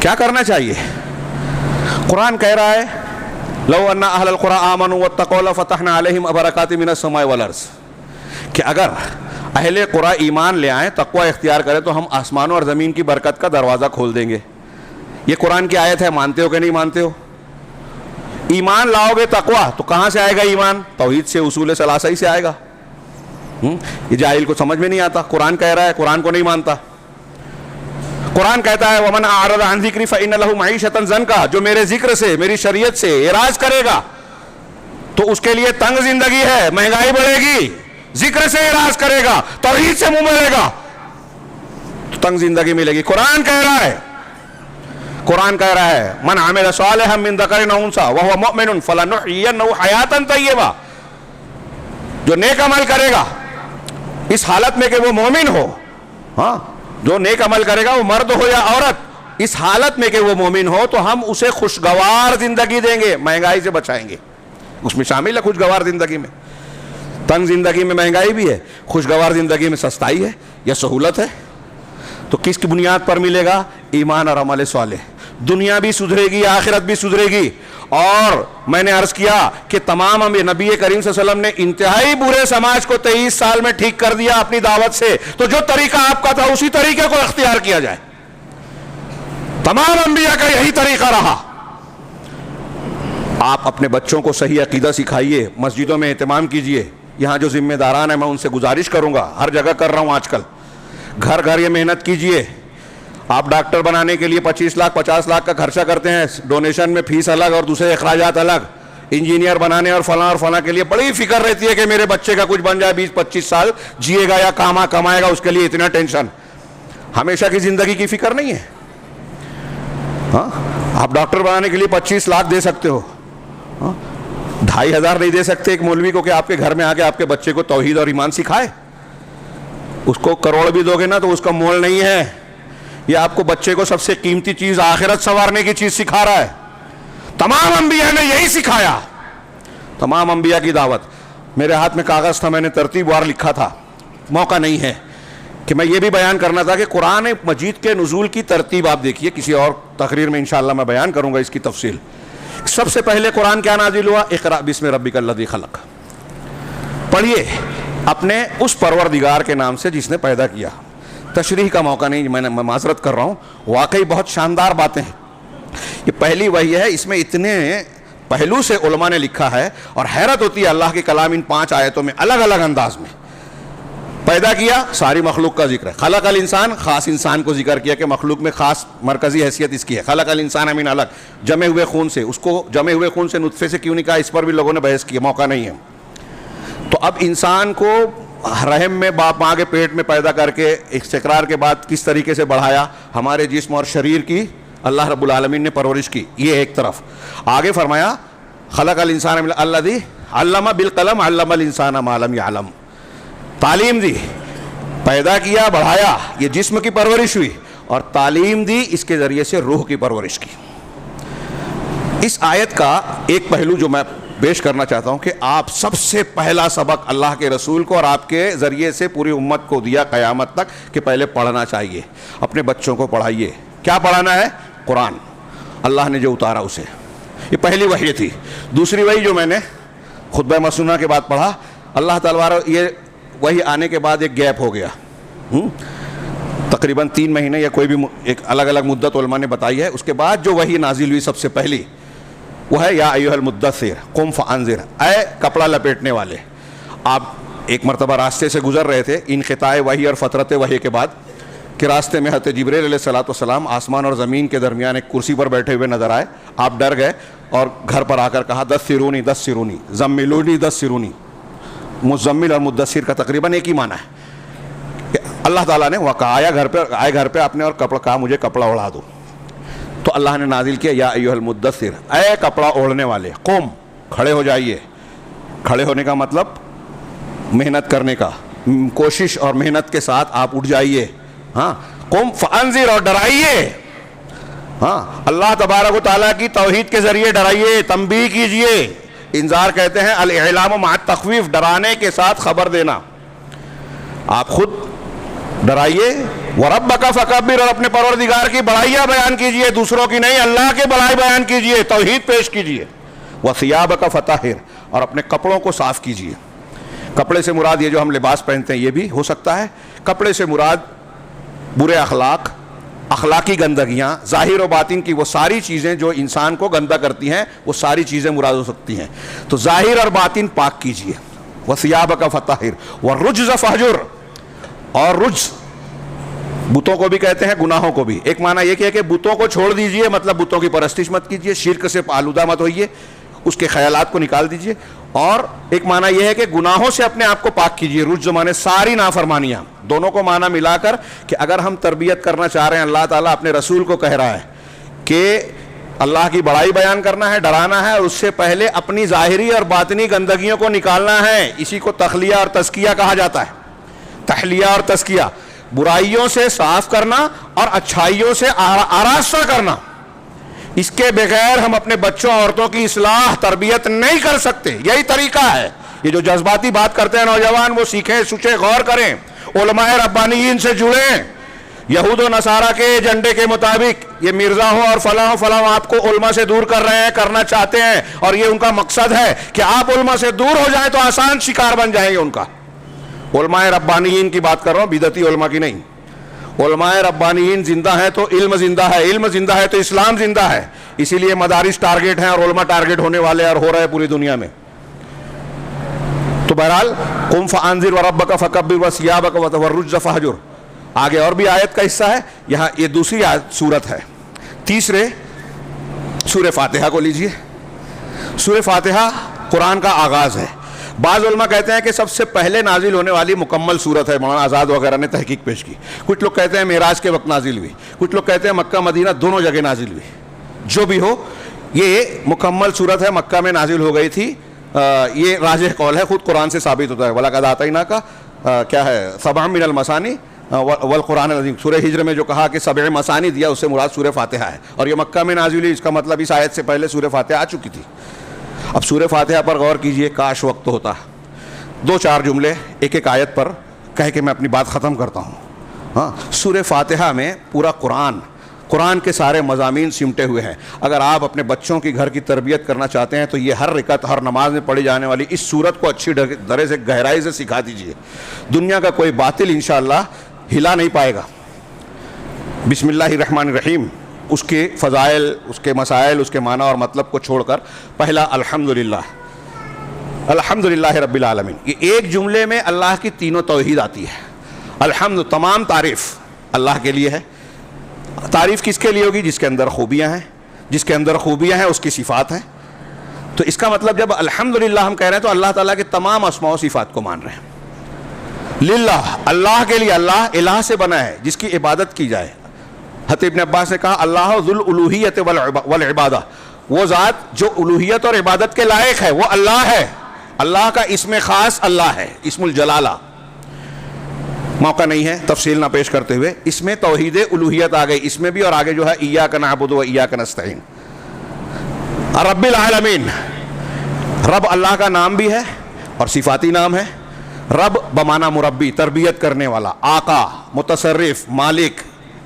کیا کرنا چاہیے؟ قرآن کہہ رہا ہے لو ان اہل القری آمنوا واتقوا لفتحنا علیہم برکات من السماء والارض، کہ اگر اہل قرآن ایمان لے آئیں، تقوی اختیار کریں تو ہم آسمانوں اور زمین کی برکت کا دروازہ کھول دیں گے. یہ قرآن کی آیت ہے، مانتے ہو کہ نہیں مانتے ہو؟ ایمان لاؤ گے تقوی تو کہاں سے آئے گا ایمان؟ توحید سے، اصول ثلاثہ ہی سے آئے گا. یہ جاہل کو سمجھ میں نہیں آتا. قرآن کہہ رہا ہے، قرآن کو نہیں مانتا. قرآن کہتا ہے وَمَنْ أَعْرَضَ عَنْ ذِكْرِي فَإِنَّ لَهُ مَعِيشَةً ضَنْكًا، جو میرے ذکر سے، میری شریعت سے اعراض کرے گا تو اس کے لیے تنگ زندگی ہے، مہنگائی بڑھے گی. ذکر سے اعراض کرے گا، توحید سے منہ موڑے گا تو تنگ زندگی ملے گی. قرآن کہہ رہا ہے من عمل صالحا من ذکر او انثى وهو مؤمن فلنحيينه حیاتا طیبہ، جو نیک عمل کرے گا اس حالت میں کہ وہ مومن ہو، ہاں، جو نیک عمل کرے گا وہ مرد ہو یا عورت، اس حالت میں کہ وہ مومن ہو تو ہم اسے خوشگوار زندگی دیں گے، مہنگائی سے بچائیں گے. اس میں شامل ہے خوشگوار زندگی میں. تنگ زندگی میں مہنگائی بھی ہے، خوشگوار زندگی میں سستائی ہے یا سہولت ہے. تو کس کی بنیاد پر ملے گا؟ ایمان اور عمل صالح. دنیا بھی سدھرے گی، آخرت بھی سدھرے گی. اور میں نے عرض کیا کہ تمام نبی کریم صلی اللہ علیہ وسلم نے انتہائی برے سماج کو 23 سال میں ٹھیک کر دیا اپنی دعوت سے. تو جو طریقہ آپ کا تھا اسی طریقے کو اختیار کیا جائے. تمام انبیاء کا یہی طریقہ رہا. آپ اپنے بچوں کو صحیح عقیدہ سکھائیے، مسجدوں میں اہتمام کیجئے. یہاں جو ذمہ داران ہیں میں ان سے گزارش کروں گا، ہر جگہ کر رہا ہوں آج کل، گھر گھر یہ محنت کیجئے. آپ ڈاکٹر بنانے کے لیے 25 لاکھ 50 لاکھ کا خرچہ کرتے ہیں، ڈونیشن میں فیس الگ اور دوسرے اخراجات الگ. انجینئر بنانے اور فلاں کے لیے بڑی فکر رہتی ہے کہ میرے بچے کا کچھ بن جائے، 20-25 سال جیے گا یا کمائے گا، اس کے لیے اتنا ٹینشن. ہمیشہ کی زندگی کی فکر نہیں ہے. ہاں آپ ڈاکٹر بنانے کے لیے 25 لاکھ دے سکتے ہو، 2,500 نہیں دے سکتے ایک مولوی کو کہ آپ کے گھر میں آ کے آپ کے بچے کو توحید اور ایمان سکھائے. اس کو کروڑ بھی دو گے نا تو اس کا مول نہیں ہے. یہ آپ کو بچے کو سب سے قیمتی چیز آخرت سنوارنے کی چیز سکھا رہا ہے. تمام انبیاء نے یہی سکھایا، تمام انبیاء کی دعوت. میرے ہاتھ میں کاغذ تھا، میں نے ترتیب وار لکھا تھا. موقع نہیں ہے کہ میں یہ بھی بیان کرنا تھا کہ قرآن مجید کے نزول کی ترتیب آپ دیکھیے، کسی اور تقریر میں انشاءاللہ میں بیان کروں گا اس کی تفصیل. سب سے پہلے قرآن کیا نازل ہوا؟ اقرأ بسم ربک الذی خلق. پڑھیے اپنے اس پروردگار کے نام سے جس نے پیدا کیا. تشریح کا موقع نہیں، میں معذرت کر رہا ہوں، واقعی بہت شاندار باتیں ہیں. یہ پہلی وحی ہے، اس میں اتنے پہلو سے علماء نے لکھا ہے اور حیرت ہوتی ہے اللہ کے کلام ان 5 آیتوں میں الگ الگ انداز میں. پیدا کیا، ساری مخلوق کا ذکر ہے. خلق الانسان، خاص انسان کو ذکر کیا کہ مخلوق میں خاص مرکزی حیثیت اس کی ہے. خلق الانسان من علق، جمے ہوئے خون سے. اس کو جمے ہوئے خون سے نطفے سے کیوں نہیں کہا، اس پر بھی لوگوں نے بحث کی، موقع نہیں ہے. تو اب انسان کو رحم میں باپ ماں کے پیٹ میں پیدا کر کے استقرار کے بعد کس طریقے سے بڑھایا، ہمارے جسم اور شریر کی اللہ رب العالمین نے پرورش کی، یہ ایک طرف. آگے فرمایا خلق الانسان من الذی علم بالقلم علم الانسان ما لم یعلم. تعلیم دی، پیدا کیا، بڑھایا، یہ جسم کی پرورش ہوئی، اور تعلیم دی اس کے ذریعے سے روح کی پرورش کی. اس آیت کا ایک پہلو جو میں پیش کرنا چاہتا ہوں کہ آپ سب سے پہلا سبق اللہ کے رسول کو اور آپ کے ذریعے سے پوری امت کو دیا قیامت تک کہ پہلے پڑھنا چاہیے. اپنے بچوں کو پڑھائیے. کیا پڑھانا ہے؟ قرآن. اللہ نے جو اتارا اسے. یہ پہلی وحی تھی. دوسری وحی جو میں نے خطبہ مسنونہ کے بعد پڑھا، اللہ تعالیٰ یہ وحی آنے کے بعد ایک گیپ ہو گیا، تقریباً 3 مہینے یا کوئی بھی ایک الگ الگ مدت علماء نے بتائی ہے. اس کے بعد جو وحی نازل ہوئی سب سے پہلی وہ ہے یا ایھا المدثر قم فانذر، اے کپڑا لپیٹنے والے. آپ ایک مرتبہ راستے سے گزر رہے تھے انقطاع وحی اور فترت وحی کے بعد کہ راستے میں حضرت جبرائیل علیہ السلام آسمان اور زمین کے درمیان ایک کرسی پر بیٹھے ہوئے نظر آئے. آپ ڈر گئے اور گھر پر آ کر کہا دثرونی دثرونی زملونی دثرونی. مزمل اور مدثر کا تقریباً ایک ہی معنی ہے. اللہ تعالیٰ نے وہ کہا آئے گھر پہ اپنے اور کپڑا کہا مجھے کپڑا اڑا دو. تو اللہ نے نازل کیا یا ایھا المدثر، اے کپڑا اوڑھنے والے، قم، کھڑے ہو جائیے. کھڑے ہونے کا مطلب محنت کرنے کا، کوشش اور محنت کے ساتھ آپ اٹھ جائیے. ہاں قم فانذر، اور ڈرائیے. ہاں اللہ تبارک و تعالیٰ کی توحید کے ذریعے ڈرائیے، تنبیہ کیجئے. انذار کہتے ہیں الاعلام مع التخویف، ڈرانے کے ساتھ خبر دینا. آپ خود ڈرائیے. وَرَبَّكَ فَكَبِّرْ، اور اپنے پروردگار کی بڑائیاں بیان کیجئے، دوسروں کی نہیں، اللہ کے بڑائی بیان کیجئے، توحید پیش کیجئے. وَثِيَابَكَ فَطَهِّرْ، اور اپنے کپڑوں کو صاف کیجئے. کپڑے سے مراد یہ جو ہم لباس پہنتے ہیں یہ بھی ہو سکتا ہے. کپڑے سے مراد برے اخلاق، اخلاقی گندگیاں، ظاہر و باطن کی وہ ساری چیزیں جو انسان کو گندہ کرتی ہیں، وہ ساری چیزیں مراد ہو سکتی ہیں. تو ظاہر اور باطن پاک کیجئے. وَثِيَابَكَ فَطَهِّرْ وَالرُّجْزَ فَاهْجُرْ، اور رجز بتوں کو بھی کہتے ہیں، گناہوں کو بھی. ایک معنی یہ کہ بتوں کو چھوڑ دیجئے، مطلب بتوں کی پرستش مت کیجئے، شرک سے آلودہ مت ہوئیے، اس کے خیالات کو نکال دیجئے. اور ایک معنی یہ ہے کہ گناہوں سے اپنے آپ کو پاک کیجئے. رجز معنی ساری نافرمانیاں. دونوں کو معنی ملا کر کہ اگر ہم تربیت کرنا چاہ رہے ہیں، اللہ تعالیٰ اپنے رسول کو کہہ رہا ہے کہ اللہ کی بڑائی بیان کرنا ہے، ڈرانا ہے، اور اس سے پہلے اپنی ظاہری اور باطنی گندگیوں کو نکالنا ہے. اسی کو تخلیہ اور تزکیہ کہا جاتا ہے. تحلیہ اور تزکیہ، برائیوں سے صاف کرنا اور اچھائیوں سے آراستہ کرنا. اس کے بغیر ہم اپنے بچوں عورتوں کی اصلاح تربیت نہیں کر سکتے. یہی طریقہ ہے. یہ جو جذباتی بات کرتے ہیں نوجوان، وہ سیکھیں، سوچیں، غور کریں، علماء ربانیین سے جڑیں. یہود و نصارہ کے ایجنڈے کے مطابق یہ مرزا ہو اور فلاں آپ کو علماء سے دور کر رہے ہیں، کرنا چاہتے ہیں، اور یہ ان کا مقصد ہے کہ آپ علماء سے دور ہو جائیں تو آسان شکار بن جائیں گے ان کا. علماء ربانیین کی بات کر رہا ہوں، بدعتی علماء کی نہیں. علماء ربانیین زندہ ہیں تو علم زندہ ہے، علم زندہ ہے تو اسلام زندہ ہے. اسی لیے مدارس ٹارگٹ ہیں اور علماء ٹارگٹ ہونے والے اور ہو رہے ہیں پوری دنیا میں. تو بہرحال قم فانذر وربک فکبر وثیابک والرجز فہجر آگے اور بھی آیت کا حصہ ہے. یہاں یہ دوسری صورت ہے. تیسرے سورہ فاتحہ کو لیجئے. سورہ فاتحہ قرآن کا آغاز ہے. بعض علماء کہتے ہیں کہ سب سے پہلے نازل ہونے والی مکمل صورت ہے. مولانا آزاد وغیرہ نے تحقیق پیش کی. کچھ لوگ کہتے ہیں معراج کے وقت نازل ہوئی, کچھ لوگ کہتے ہیں مکہ مدینہ دونوں جگہ نازل ہوئی. جو بھی ہو یہ مکمل صورت ہے, مکہ میں نازل ہو گئی تھی. یہ راجح قول ہے, خود قرآن سے ثابت ہوتا ہے. وَلَقَدْ آتَيْنَاكَ کیا ہے سبع من المثانی والقرآن العظیم. سورہ ہجر میں جو کہا کہ سبع مثانی دیا, اس سے مراد سورہ فاتحہ ہے, اور یہ مکہ میں نازل ہوئی. اس کا مطلب اس آیت سے پہلے سورہ فاتحہ آ چکی تھی. اب سورہ فاتحہ پر غور کیجئے, کاش وقت ہوتا. 2-4 جملے ایک ایک آیت پر کہہ کے میں اپنی بات ختم کرتا ہوں. ہاں, سورہ فاتحہ میں پورا قرآن کے سارے مضامین سمٹے ہوئے ہیں. اگر آپ اپنے بچوں کی گھر کی تربیت کرنا چاہتے ہیں تو یہ ہر رکعت, ہر نماز میں پڑھی جانے والی اس سورت کو اچھی طرح سے گہرائی سے سکھا دیجئے. دنیا کا کوئی باطل انشاءاللہ ہلا نہیں پائے گا. بسم اللہ الرحمن الرحیم, اس کے فضائل, اس کے مسائل, اس کے معنی اور مطلب کو چھوڑ کر پہلا الحمدللہ, الحمدللہ رب العالمین. یہ ایک جملے میں اللہ کی تینوں توحید آتی ہے. الحمد, تمام تعریف اللہ کے لیے ہے. تعریف کس کے لیے ہوگی؟ جس کے اندر خوبیاں ہیں. جس کے اندر خوبیاں ہیں اس کی صفات ہیں. تو اس کا مطلب جب الحمدللہ ہم کہہ رہے ہیں تو اللہ تعالیٰ کے تمام اسماء و صفات کو مان رہے ہیں. للہ, اللہ کے لیے. اللہ الہ سے بنا ہے جس کی عبادت کی جائے. حضرت ابن عباس نے کہا اللہ ذو الالوہیت والعبادہ, وہ ذات جو الوہیت اور عبادت کے لائق ہے وہ اللہ ہے. اللہ کا اسم خاص اللہ ہے, اسم الجلالہ. موقع نہیں ہے تفصیل نہ پیش کرتے ہوئے. اس میں توحید الوہیت آ گئی, اس میں بھی, اور آگے جو ہے ایاک نعبد و ایاک نستعین. رب العالمین, رب اللہ کا نام بھی ہے اور صفاتی نام ہے. رب بمعنی مربی, تربیت کرنے والا. آقا, متصرف, مالک,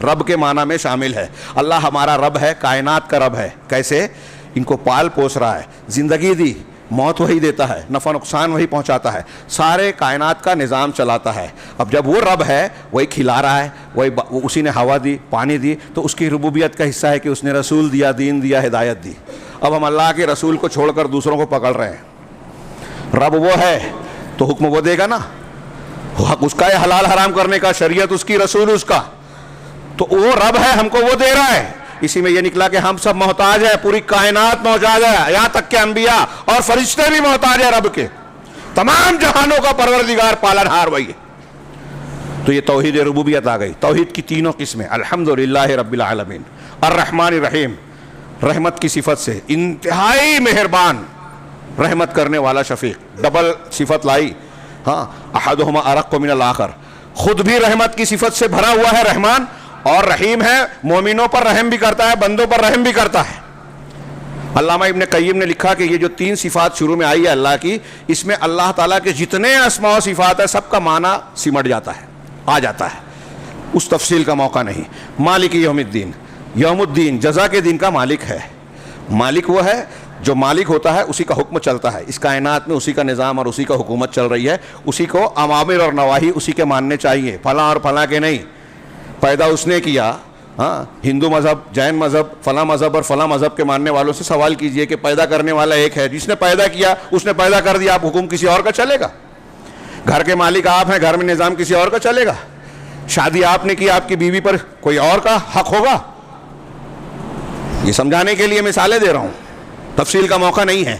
رب کے معنی میں شامل ہے. اللہ ہمارا رب ہے, کائنات کا رب ہے. کیسے؟ ان کو پال پوس رہا ہے, زندگی دی, موت وہی دیتا ہے, نفع نقصان وہی پہنچاتا ہے, سارے کائنات کا نظام چلاتا ہے. اب جب وہ رب ہے, وہی کھلا رہا ہے, وہی اسی نے ہوا دی, پانی دی, تو اس کی ربوبیت کا حصہ ہے کہ اس نے رسول دیا, دین دیا, ہدایت دی. اب ہم اللہ کے رسول کو چھوڑ کر دوسروں کو پکڑ رہے ہیں. رب وہ ہے تو حکم وہ دے گا نا, حق اس کا ہے حلال حرام کرنے کا, شریعت اس کی, رسول اس کا. تو وہ رب ہے, ہم کو وہ دے رہا ہے. اسی میں یہ نکلا کہ ہم سب محتاج ہیں, پوری کائنات محتاج ہے, یہاں تک کہ انبیاء اور فرشتے بھی محتاج ہیں رب کے. تمام جہانوں کا پروردگار, پالنہار وہی ہے. تو یہ توحید ربوبیت آ گئی. توحید کی تینوں قسمیں, الحمدللہ رب العالمین, الرحمن الرحیم, رحمت کی صفت سے, انتہائی مہربان, رحمت کرنے والا, شفیق. ڈبل صفت لائی. ہاں, احدہما ارق من الآخر, خود بھی رحمت کی صفت سے بھرا ہوا ہے رحمان, اور رحیم ہے, مومنوں پر رحم بھی کرتا ہے, بندوں پر رحم بھی کرتا ہے. علامہ ابن قیم نے لکھا کہ یہ جو 3 صفات شروع میں آئی ہے اللہ کی, اس میں اللہ تعالیٰ کے جتنے اسماء و صفات ہے سب کا معنی سمٹ جاتا ہے, آ جاتا ہے. اس تفصیل کا موقع نہیں. مالک یوم الدین, یوم الدین جزا کے دن کا مالک ہے. مالک وہ ہے جو مالک ہوتا ہے, اسی کا حکم چلتا ہے. اس کائنات میں اسی کا نظام اور اسی کا حکومت چل رہی ہے. اسی کو اوامر اور نواہی اسی کے ماننے چاہیے, فلاں اور فلاں کے نہیں. پیدا اس نے کیا. ہاں, ہندو مذہب, جین مذہب, فلاں مذہب اور فلاں مذہب کے ماننے والوں سے سوال کیجئے کہ پیدا کرنے والا ایک ہے. جس نے پیدا کیا اس نے پیدا کر دیا, آپ حکم کسی اور کا چلے گا؟ گھر کے مالک آپ ہیں, گھر میں نظام کسی اور کا چلے گا؟ شادی آپ نے کی, آپ کی بیوی پر کوئی اور کا حق ہوگا؟ یہ سمجھانے کے لیے مثالیں دے رہا ہوں, تفصیل کا موقع نہیں ہے.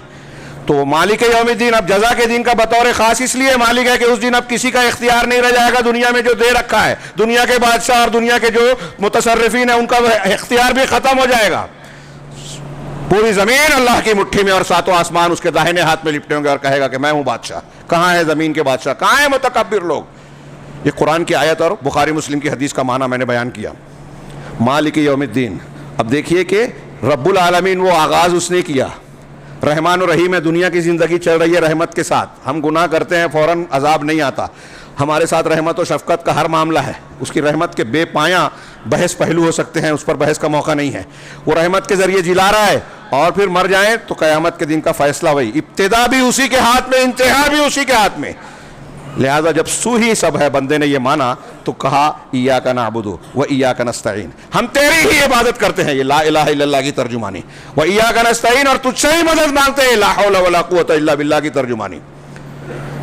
تو مالک یوم الدین, اب جزا کے دن کا بطور خاص اس لیے مالک ہے کہ اس دن اب کسی کا اختیار نہیں رہ جائے گا دنیا میں جو دے رکھا ہے. دنیا کے بادشاہ اور دنیا کے جو متصرفین ہیں ان کا اختیار بھی ختم ہو جائے گا. پوری زمین اللہ کی مٹھی میں, اور 7 آسمان اس کے داہنے ہاتھ میں لپٹے ہوں گے, اور کہے گا کہ میں ہوں بادشاہ. کہاں ہے زمین کے بادشاہ, کہاں ہے متکبر لوگ؟ یہ قرآن کی آیت اور بخاری مسلم کی حدیث کا معنی میں نے بیان کیا. مالک یوم الدین. اب دیکھیے کہ رب العالمین وہ آغاز اس نے کیا, رحمان و رحیم ہے, دنیا کی زندگی چل رہی ہے رحمت کے ساتھ. ہم گناہ کرتے ہیں فوراً عذاب نہیں آتا, ہمارے ساتھ رحمت و شفقت کا ہر معاملہ ہے. اس کی رحمت کے بے پایاں بحث پہلو ہو سکتے ہیں, اس پر بحث کا موقع نہیں ہے. وہ رحمت کے ذریعے جلا رہا ہے, اور پھر مر جائیں تو قیامت کے دن کا فیصلہ وہی, ابتدا بھی اسی کے ہاتھ میں, انتہا بھی اسی کے ہاتھ میں. لہذا جب سو ہی سب ہے, بندے نے یہ مانا تو کہا ایاک نعبد و ایاک نستعین, ہم تیری ہی عبادت کرتے ہیں. یہ لا الہ الا اللہ کی ترجمانی, و ایاک نستعین, اور تجھ سے ہی مدد مانگتے ہیں, لا حول ولا قوت الا باللہ کی ترجمانی.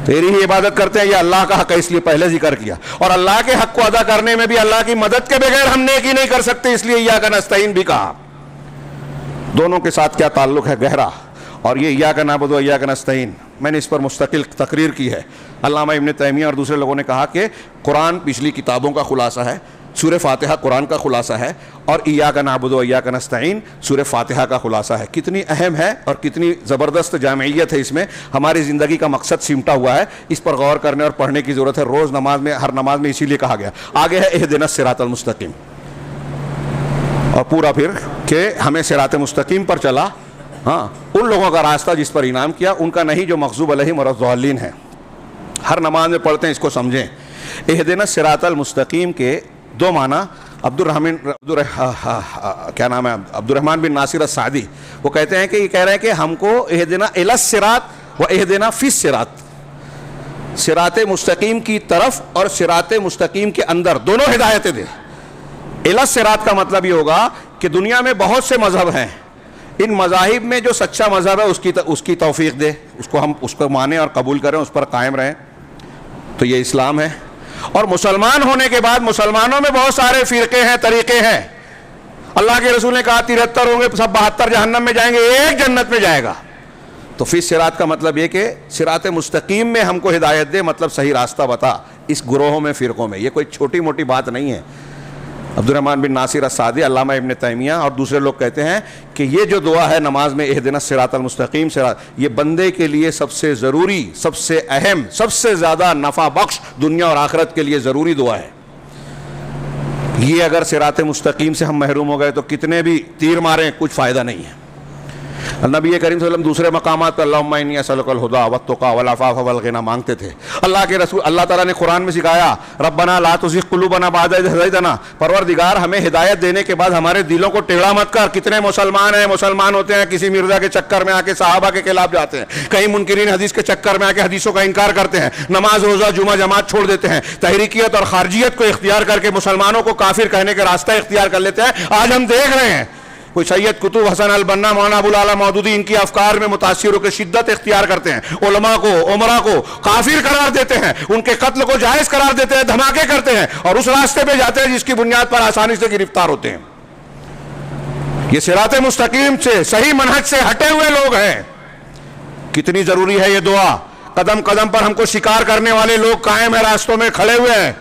تیری ہی عبادت کرتے ہیں، یہ اللہ کا حق ہے اس لیے پہلے ذکر کیا، اور اللہ کے حق کو ادا کرنے میں بھی اللہ کی مدد کے بغیر ہم نیکی نہیں کر سکتے، اس لیے ایاک نستعین بھی کہا۔ دونوں کے ساتھ کیا تعلق ہے گہرا، اور یہ ایاک نعبد و ایاک نستعین میں نے اس پر مستقل تقریر کی ہے۔ علامہ ابن تیمیہ اور دوسرے لوگوں نے کہا کہ قرآن پچھلی کتابوں کا خلاصہ ہے، سورہ فاتحہ قرآن کا خلاصہ ہے، اور ایاک نعبد و ایاک نستعین سورہ فاتحہ کا خلاصہ ہے۔ کتنی اہم ہے اور کتنی زبردست جامعیت ہے اس میں، ہماری زندگی کا مقصد سمٹا ہوا ہے، اس پر غور کرنے اور پڑھنے کی ضرورت ہے روز نماز میں، ہر نماز میں اسی لیے کہا گیا۔ آگے ہے اہدنا الصراط المستقیم، اور پورا پھر کہ ہمیں صراط مستقیم پر چلا، ہاں ان لوگوں کا راستہ جس پر انعام کیا، ان کا نہیں جو مغضوب علیہم والضالین ہیں۔ ہر نماز میں پڑھتے ہیں، اس کو سمجھیں۔ اہدنا الصراط المستقیم کے دو معنی عبد الرحمن بن ناصر السعدی وہ کہتے ہیں کہ یہ کہہ رہے ہیں کہ ہم کو اہدنا الی الصراط و اہدنا فی الصراط، صراط مستقیم کی طرف اور صراط مستقیم کے اندر دونوں ہدایتیں دے۔ الی الصراط کا مطلب یہ ہوگا کہ دنیا میں بہت سے مذہب ہیں، ان مذاہب میں جو سچا مذہب ہے اس کی توفیق دے، ہم اس کو مانیں اور قبول کریں، اس پر قائم رہیں، تو یہ اسلام ہے۔ اور مسلمان ہونے کے بعد مسلمانوں میں بہت سارے فرقے ہیں، طریقے ہیں۔ اللہ کے رسول نے کہا 73 ہوں گے، سب 72 جہنم میں جائیں گے، ایک جنت میں جائے گا۔ تو فی صراط کا مطلب یہ کہ صراط مستقیم میں ہم کو ہدایت دے، مطلب صحیح راستہ بتا اس گروہوں میں، فرقوں میں۔ یہ کوئی چھوٹی موٹی بات نہیں ہے۔ عبد الرحمن بن ناصر السعدی، علامہ ابن تیمیہ اور دوسرے لوگ کہتے ہیں کہ یہ جو دعا ہے نماز میں، اہدنا الصراط المستقیم، یہ بندے کے لیے سب سے ضروری، سب سے اہم، سب سے زیادہ نفع بخش، دنیا اور آخرت کے لیے ضروری دعا ہے۔ یہ اگر صراط مستقیم سے ہم محروم ہو گئے تو کتنے بھی تیر ماریں کچھ فائدہ نہیں ہے۔ نبی کریم صلی اللہ علیہ وسلم دوسرے مقامات پر اللہم انی اسألک الہدی والتقی والعفاف والغنی مانگتے تھے۔ اللہ کے رسول، اللہ تعالیٰ نے قرآن میں سکھایا ربنا لا تزغ قلوبنا بعد اذ ہدیتنا، پروردگار ہمیں ہدایت دینے کے بعد ہمارے دلوں کو ٹیڑھا مت کر۔ کتنے مسلمان ہیں، مسلمان ہوتے ہیں کسی مرزا کے چکر میں آ کے صحابہ کے خلاف جاتے ہیں، کہیں منکرین حدیث کے چکر میں آ کے حدیثوں کا انکار کرتے ہیں، نماز روزہ جمعہ جماعت چھوڑ دیتے ہیں، تحریکیت اور خارجیت کو اختیار کر کے مسلمانوں کو کافر کہنے کے راستہ اختیار کر لیتے ہیں۔ آج ہم دیکھ رہے ہیں کوئی سید قطب حسن البنا، مولانا ابو العلا مودودی ان کی افکار میں متاثر ہو کے شدت اختیار کرتے ہیں، علماء کو، عمرا کو کافر قرار دیتے ہیں، ان کے قتل کو جائز قرار دیتے ہیں، دھماکے کرتے ہیں، اور اس راستے پہ جاتے ہیں جس کی بنیاد پر آسانی سے گرفتار ہوتے ہیں۔ یہ صراط مستقیم سے، صحیح منہج سے ہٹے ہوئے لوگ ہیں۔ کتنی ضروری ہے یہ دعا، قدم قدم پر ہم کو شکار کرنے والے لوگ قائم ہیں، راستوں میں کھڑے ہوئے ہیں،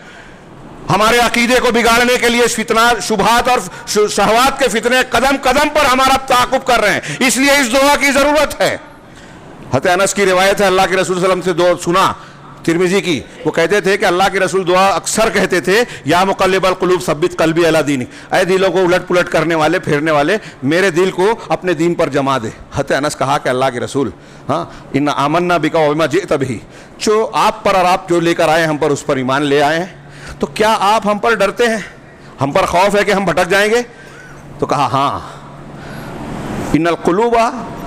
ہمارے عقیدے کو بگاڑنے کے لیے فتنہ، شبہات اور شہوات کے فتنے قدم قدم پر ہمارا تعاقب کر رہے ہیں، اس لیے اس دعا کی ضرورت ہے۔ حضرت انس کی روایت ہے، اللہ کے رسول صلی اللہ علیہ وسلم سے دعا سنا ترمذی کی، وہ کہتے تھے کہ اللہ کے رسول دعا اکثر کہتے تھے یا مقلب القلوب ثبت قلبی علی دینک، اے دلوں کو الٹ پلٹ کرنے والے، پھیرنے والے، میرے دل کو اپنے دین پر جما دے۔ حضرت انس کہا کہ اللہ کے رسول، ہاں ان آمنا بک وبما جئت بہ، جو آپ پر اور آپ جو لے کر آئے ہم پر اس پر ایمان لے آئے ہیں، تو کیا آپ ہم پر ڈرتے ہیں، ہم پر خوف ہے کہ ہم بھٹک جائیں گے؟ تو کہا ہاں، ان القلوب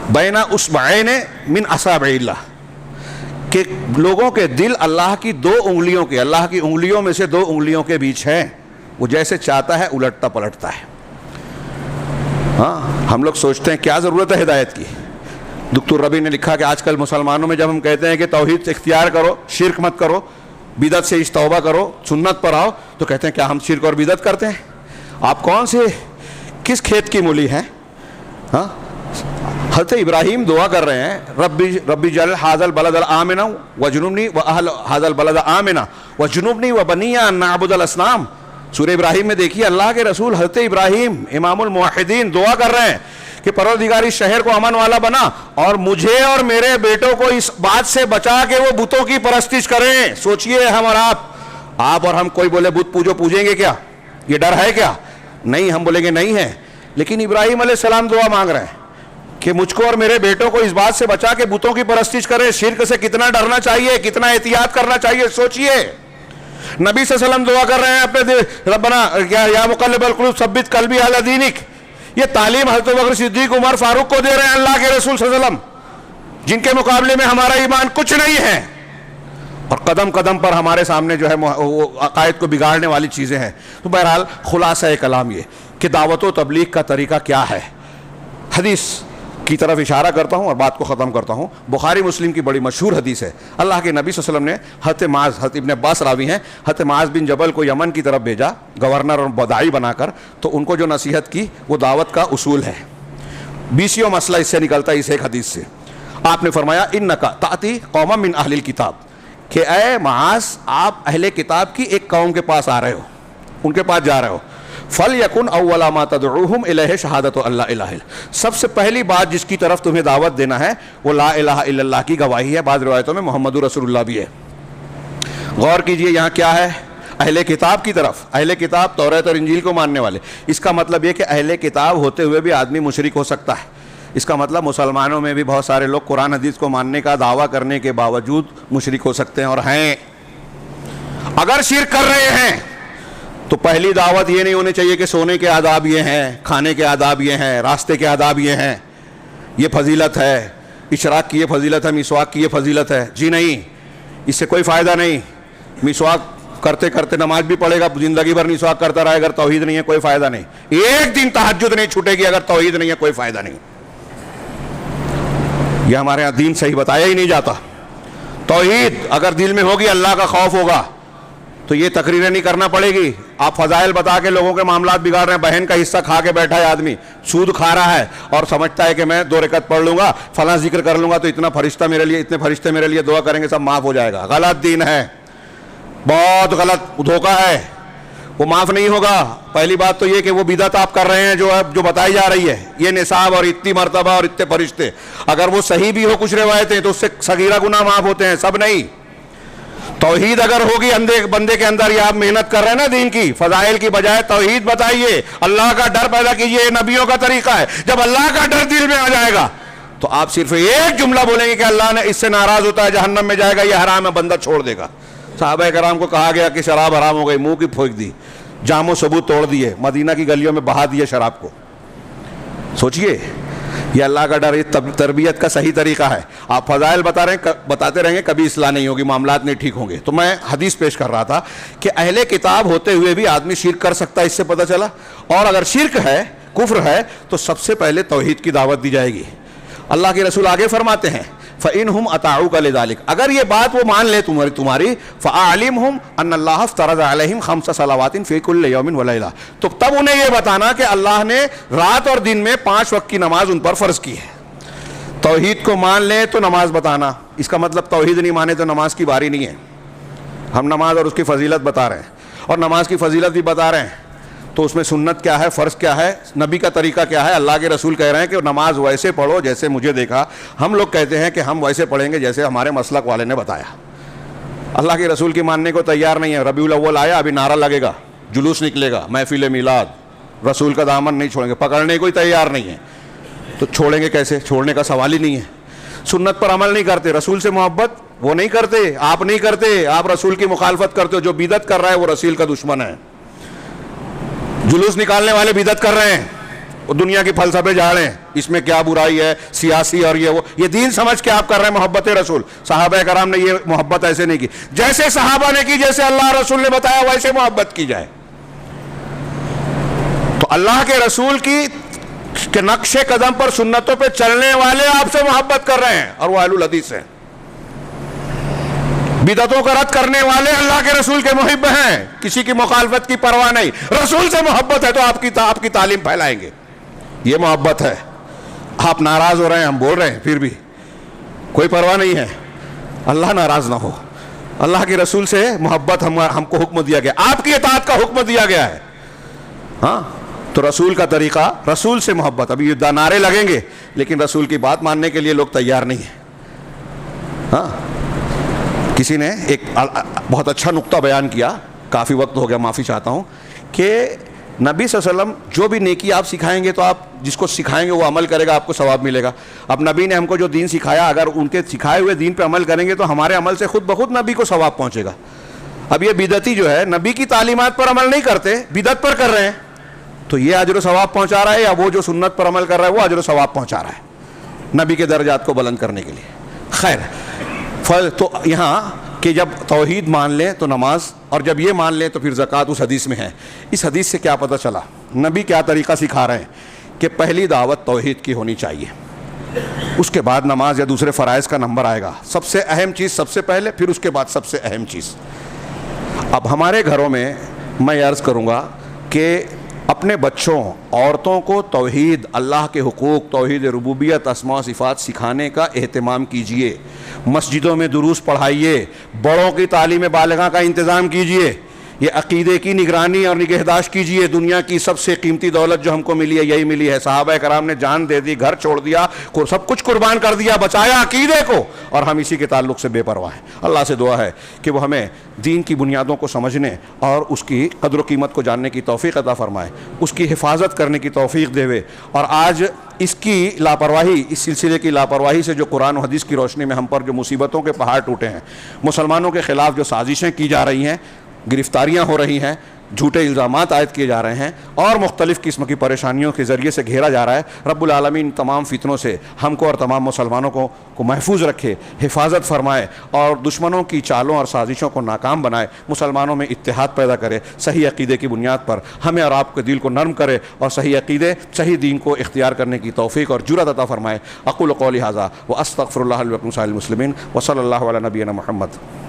بین اصبعین من اصابع اللہ، کہ لوگوں کے دل اللہ کی دو انگلیوں کے، اللہ کی انگلیوں میں سے دو انگلیوں کے بیچ ہیں، وہ جیسے چاہتا ہے الٹتا پلٹتا ہے۔ ہاں ہم لوگ سوچتے ہیں کیا ضرورت ہے ہدایت کی۔ دکتور ربی نے لکھا کہ آج کل مسلمانوں میں جب ہم کہتے ہیں کہ توحید اختیار کرو، شرک مت کرو، بدعت سے توبہ کرو، سنت پر آؤ، تو کہتے ہیں کیا ہم شرک اور بدعت کرتے ہیں؟ آپ کون سے کس کھیت کی مولی ہیں؟ ہاں حضرت ابراہیم دعا کر رہے ہیں ربی جعل ھذا البلد آمنا وجنبنی واہل ھذا البلد آمنا وجنبنی وبنی ان نعبد الاصنام۔ سورہ ابراہیم میں دیکھیے اللہ کے رسول حضرت ابراہیم امام الموحدین دعا کر رہے ہیں کہ پروردگار اس شہر کو امن والا بنا اور مجھے اور میرے بیٹوں کو اس بات سے بچا کہ وہ بتوں کی پرستش کریں۔ سوچئے ہم اور آپ اور ہم، کوئی بولے بت پوجو، پوجیں گے کیا؟ یہ ڈر ہے کیا؟ نہیں، ہم بولیں گے نہیں ہے، لیکن ابراہیم علیہ السلام دعا مانگ رہے ہیں کہ مجھ کو اور میرے بیٹوں کو اس بات سے بچا کہ بتوں کی پرستش کریں۔ شرک سے کتنا ڈرنا چاہیے، کتنا احتیاط کرنا چاہیے، سوچئے۔ نبی صلی اللہ علیہ وسلم دعا کر رہے ہیں اپنے ربنا یا مقلب القلوب ثبت قلبی علی دینک۔ یہ تعلیم حضرت بکر صدیق، عمر فاروق کو دے رہے ہیں اللہ کے رسول صلی اللہ علیہ وسلم، جن کے مقابلے میں ہمارا ایمان کچھ نہیں ہے، اور قدم قدم پر ہمارے سامنے جو ہے وہ عقائد کو بگاڑنے والی چیزیں ہیں۔ تو بہرحال خلاصہ کلام یہ کہ دعوت و تبلیغ کا طریقہ کیا ہے۔ حدیث کی طرف اشارہ کرتا ہوں اور بات کو ختم کرتا ہوں. بخاری مسلم کی بڑی مشہور حدیث ہے. اللہ کے نبی صلی اللہ علیہ وسلم نے حضرت معاذ، حضرت ابن عباس راوی ہیں، حضرت معاذ بن جبل کو یمن کی طرف بھیجا گورنر اور بداعی بنا کر. تو ان کو جو نصیحت کی وہ دعوت کا اصول ہے. 20 مسئلہ اس سے نکلتا ہے اس ایک حدیث سے. آپ نے فرمایا انک تأتی قوما من اہل الکتاب، کہ اے معاذ آپ اہل کتاب کی ایک قوم کے پاس آ رہے ہو، ان کے پاس جا رہے ہو. فَلْيَكُنْ أَوَّلَ مَا تَدْعُوهُمْ إِلَيْهِ شَهَادَةُ أَن لَا إِلَهَ إِلَّا، سب سے پہلی بات جس کی طرف تمہیں دعوت دینا ہے وہ لا الہ الا اللہ کی گواہی ہے. بعض روایتوں میں محمد رسول اللہ بھی ہے. غور کیجئے یہاں کیا ہے، اہل کتاب کی طرف. اہل کتاب توریت اور انجیل کو ماننے والے. اس کا مطلب یہ کہ اہل کتاب ہوتے ہوئے بھی آدمی مشرک ہو سکتا ہے. اس کا مطلب مسلمانوں میں بھی بہت سارے لوگ قرآن حدیث کو ماننے کا دعویٰ کرنے کے باوجود مشرک ہو سکتے ہیں اور ہیں. اگر شرک کر رہے ہیں تو پہلی دعوت یہ نہیں ہونی چاہیے کہ سونے کے آداب یہ ہیں، کھانے کے آداب یہ ہیں، راستے کے آداب یہ ہیں، یہ فضیلت ہے، اشراق کی یہ فضیلت ہے، مسواک کی یہ فضیلت ہے. جی نہیں، اس سے کوئی فائدہ نہیں. مسواک کرتے کرتے نماز بھی پڑھے گا، زندگی بھر مسواک کرتا رہے، اگر توحید نہیں ہے کوئی فائدہ نہیں. ایک دن تہجد نہیں چھوٹے گی اگر توحید نہیں ہے کوئی فائدہ نہیں. یہ ہمارے یہاں دین صحیح بتایا ہی نہیں جاتا. توحید اگر دل میں ہوگی، اللہ کا خوف ہوگا، تو یہ تقریریں نہیں کرنا پڑے گی. آپ فضائل بتا کے لوگوں کے معاملات بگاڑ رہے ہیں. بہن کا حصہ کھا کے بیٹھا ہے آدمی، سود کھا رہا ہے اور سمجھتا ہے کہ میں 2 رکعت پڑھ لوں گا، فلاں ذکر کر لوں گا تو اتنا فرشتہ میرے لیے، اتنے فرشتے میرے لیے دعا کریں گے، سب معاف ہو جائے گا. غلط دین ہے، بہت غلط دھوکہ ہے. وہ معاف نہیں ہوگا. پہلی بات تو یہ کہ وہ بدعت آپ کر رہے ہیں جو بتائی جا رہی ہے، یہ نصاب اور اتنی مرتبہ اور اتنے فرشتے. اگر وہ صحیح بھی ہو کچھ روایتیں تو اس سے صغیرہ گناہ معاف ہوتے ہیں، سب نہیں. توحید اگر ہوگی بندے کے اندر، یہ آپ محنت کر رہے ہیں نا دین کی، فضائل کی بجائے توحید بتائیے، اللہ کا ڈر پیدا کیجئے. یہ نبیوں کا طریقہ ہے. جب اللہ کا ڈر دل میں آ جائے گا تو آپ صرف ایک جملہ بولیں گے کہ اللہ نے اس سے ناراض ہوتا ہے، جہنم میں جائے گا، یہ حرام ہے، بندہ چھوڑ دے گا. صحابہ کرام کو کہا گیا کہ شراب حرام ہو گئی، منہ کی پھونک دی، جام و ثبوت توڑ دیے، مدینہ کی گلیوں میں بہا دیے شراب کو. سوچئے یہ اللہ کا ڈر، یہ تربیت کا صحیح طریقہ ہے. آپ فضائل بتاتے رہیں گے، کبھی اصلاح نہیں ہوگی، معاملات نہیں ٹھیک ہوں گے. تو میں حدیث پیش کر رہا تھا کہ اہل کتاب ہوتے ہوئے بھی آدمی شرک کر سکتا ہے، اس سے پتہ چلا. اور اگر شرک ہے، کفر ہے، تو سب سے پہلے توحید کی دعوت دی جائے گی. اللہ کے رسول آگے فرماتے ہیں فَإِنْهُمْ أَطَاعُوكَ لِذَلِكَ، اگر یہ بات وہ مان لے تمہاری فَأَعْلِمْهُمْ أَنَّ اللَّهَ افْتَرَضَ عَلَيْهِمْ 5 صلوات فِي كُلِّ يَوْمٍ وَلَيْلَةٍ، تو تب انہیں یہ بتانا کہ اللہ نے رات اور دن میں 5 وقت کی نماز ان پر فرض کی ہے. توحید کو مان لیں تو نماز بتانا. اس کا مطلب توحید نہیں مانے تو نماز کی باری نہیں ہے. ہم نماز اور اس کی فضیلت بتا رہے ہیں اور نماز کی فضیلت بھی بتا رہے ہیں. تو اس میں سنت کیا ہے، فرض کیا ہے، نبی کا طریقہ کیا ہے. اللہ کے رسول کہہ رہے ہیں کہ نماز ویسے پڑھو جیسے مجھے دیکھا. ہم لوگ کہتے ہیں کہ ہم ویسے پڑھیں گے جیسے ہمارے مسلک والے نے بتایا. اللہ کے رسول کی ماننے کو تیار نہیں ہے. ربیع الاول آیا، ابھی نعرہ لگے گا، جلوس نکلے گا، محفل میلاد، رسول کا دامن نہیں چھوڑیں گے، پکڑنے کوئی تیار نہیں ہے. تو چھوڑیں گے کیسے؟ چھوڑنے کا سوال ہی نہیں ہے. سنت پر عمل نہیں کرتے، رسول سے محبت وہ نہیں کرتے، آپ نہیں کرتے، آپ رسول کی مخالفت کرتے ہو. جو بدعت کر رہا ہے وہ رسول کا دشمن ہے. جلوس نکالنے والے بدعت کر رہے ہیں، وہ دنیا کی فلسفے جھاڑ رہے ہیں، اس میں کیا برائی ہے، سیاسی اور یہ دین سمجھ کے آپ کر رہے ہیں محبت رسول. صحابہ کرام نے یہ محبت ایسے نہیں کی. جیسے صحابہ نے کی، جیسے اللہ رسول نے بتایا ویسے محبت کی جائے. تو اللہ کے رسول کی کہ نقش قدم پر سنتوں پہ چلنے والے آپ سے محبت کر رہے ہیں اور وہ اہل الحدیث ہیں. بدعتوں کا رد کرنے والے اللہ کے رسول کے محب ہیں، کسی کی مخالفت کی پرواہ نہیں. رسول سے محبت ہے تو آپ کی تعلیم پھیلائیں گے. یہ محبت ہے. آپ ناراض ہو رہے ہیں، ہم بول رہے ہیں، پھر بھی کوئی پرواہ نہیں ہے. اللہ ناراض نہ ہو. اللہ کے رسول سے محبت ہم کو حکم دیا گیا، آپ کی اطاعت کا حکم دیا گیا ہے. ہاں تو رسول کا طریقہ، رسول سے محبت. ابھی یہ نعرے لگیں گے لیکن رسول کی بات ماننے کے لیے لوگ تیار نہیں ہیں. ہاں کسی نے ایک بہت اچھا نقطہ بیان کیا، کافی وقت ہو گیا، معافی چاہتا ہوں، کہ نبی صلی اللہ علیہ وسلم جو بھی نیکی آپ سکھائیں گے تو آپ جس کو سکھائیں گے وہ عمل کرے گا، آپ کو ثواب ملے گا. اب نبی نے ہم کو جو دین سکھایا، اگر ان کے سکھائے ہوئے دین پہ عمل کریں گے تو ہمارے عمل سے خود بخود نبی کو ثواب پہنچے گا. اب یہ بدعتی جو ہے نبی کی تعلیمات پر عمل نہیں کرتے، بدعت پر کر رہے ہیں، تو یہ اجر و ثواب پہنچا رہا ہے، یا وہ جو سنت پر عمل کر رہا ہے وہ اجر و ثواب پہنچا رہا ہے نبی کے درجات کو بلند کرنے کے لیے. خیر، تو یہاں کہ جب توحید مان لیں تو نماز، اور جب یہ مان لیں تو پھر زکوٰۃ اس حدیث میں ہے. اس حدیث سے کیا پتہ چلا؟ نبی کیا طریقہ سکھا رہے ہیں کہ پہلی دعوت توحید کی ہونی چاہیے. اس کے بعد نماز یا دوسرے فرائض کا نمبر آئے گا. سب سے اہم چیز سب سے پہلے, پھر اس کے بعد سب سے اہم چیز. اب ہمارے گھروں میں میں عرض کروں گا کہ اپنے بچوں, عورتوں کو توحید, اللہ کے حقوق, توحید ربوبیت, اسماء و صفات سکھانے کا اہتمام کیجئے. مسجدوں میں دروس پڑھائیے, بڑوں کی تعلیم بالغاہ کا انتظام کیجئے. یہ عقیدے کی نگرانی اور نگہداشت کیجئے. دنیا کی سب سے قیمتی دولت جو ہم کو ملی ہے یہی ملی ہے. صحابہ کرام نے جان دے دی, گھر چھوڑ دیا, سب کچھ قربان کر دیا, بچایا عقیدے کو, اور ہم اسی کے تعلق سے بے پرواہ ہیں. اللہ سے دعا ہے کہ وہ ہمیں دین کی بنیادوں کو سمجھنے اور اس کی قدر و قیمت کو جاننے کی توفیق عطا فرمائے, اس کی حفاظت کرنے کی توفیق دے. اور آج اس کی لاپرواہی, اس سلسلے کی لاپرواہی سے جو قرآن و حدیث کی روشنی میں ہم پر جو مصیبتوں کے پہاڑ ٹوٹے ہیں, مسلمانوں کے خلاف جو سازشیں کی جا رہی ہیں, گرفتاریاں ہو رہی ہیں, جھوٹے الزامات عائد کیے جا رہے ہیں, اور مختلف قسم کی پریشانیوں کے ذریعے سے گھیرا جا رہا ہے, رب العالمین تمام فتنوں سے ہم کو اور تمام مسلمانوں کو محفوظ رکھے, حفاظت فرمائے, اور دشمنوں کی چالوں اور سازشوں کو ناکام بنائے, مسلمانوں میں اتحاد پیدا کرے, صحیح عقیدے کی بنیاد پر ہمیں اور آپ کے دل کو نرم کرے, اور صحیح عقیدے, صحیح دین کو اختیار کرنے کی توفیق اور جرأت عطا فرمائے. اقول قولی ھذا واستغفر اللہ لی ولکم سائر المسلمین وصلی اللہ علی نبینا محمد.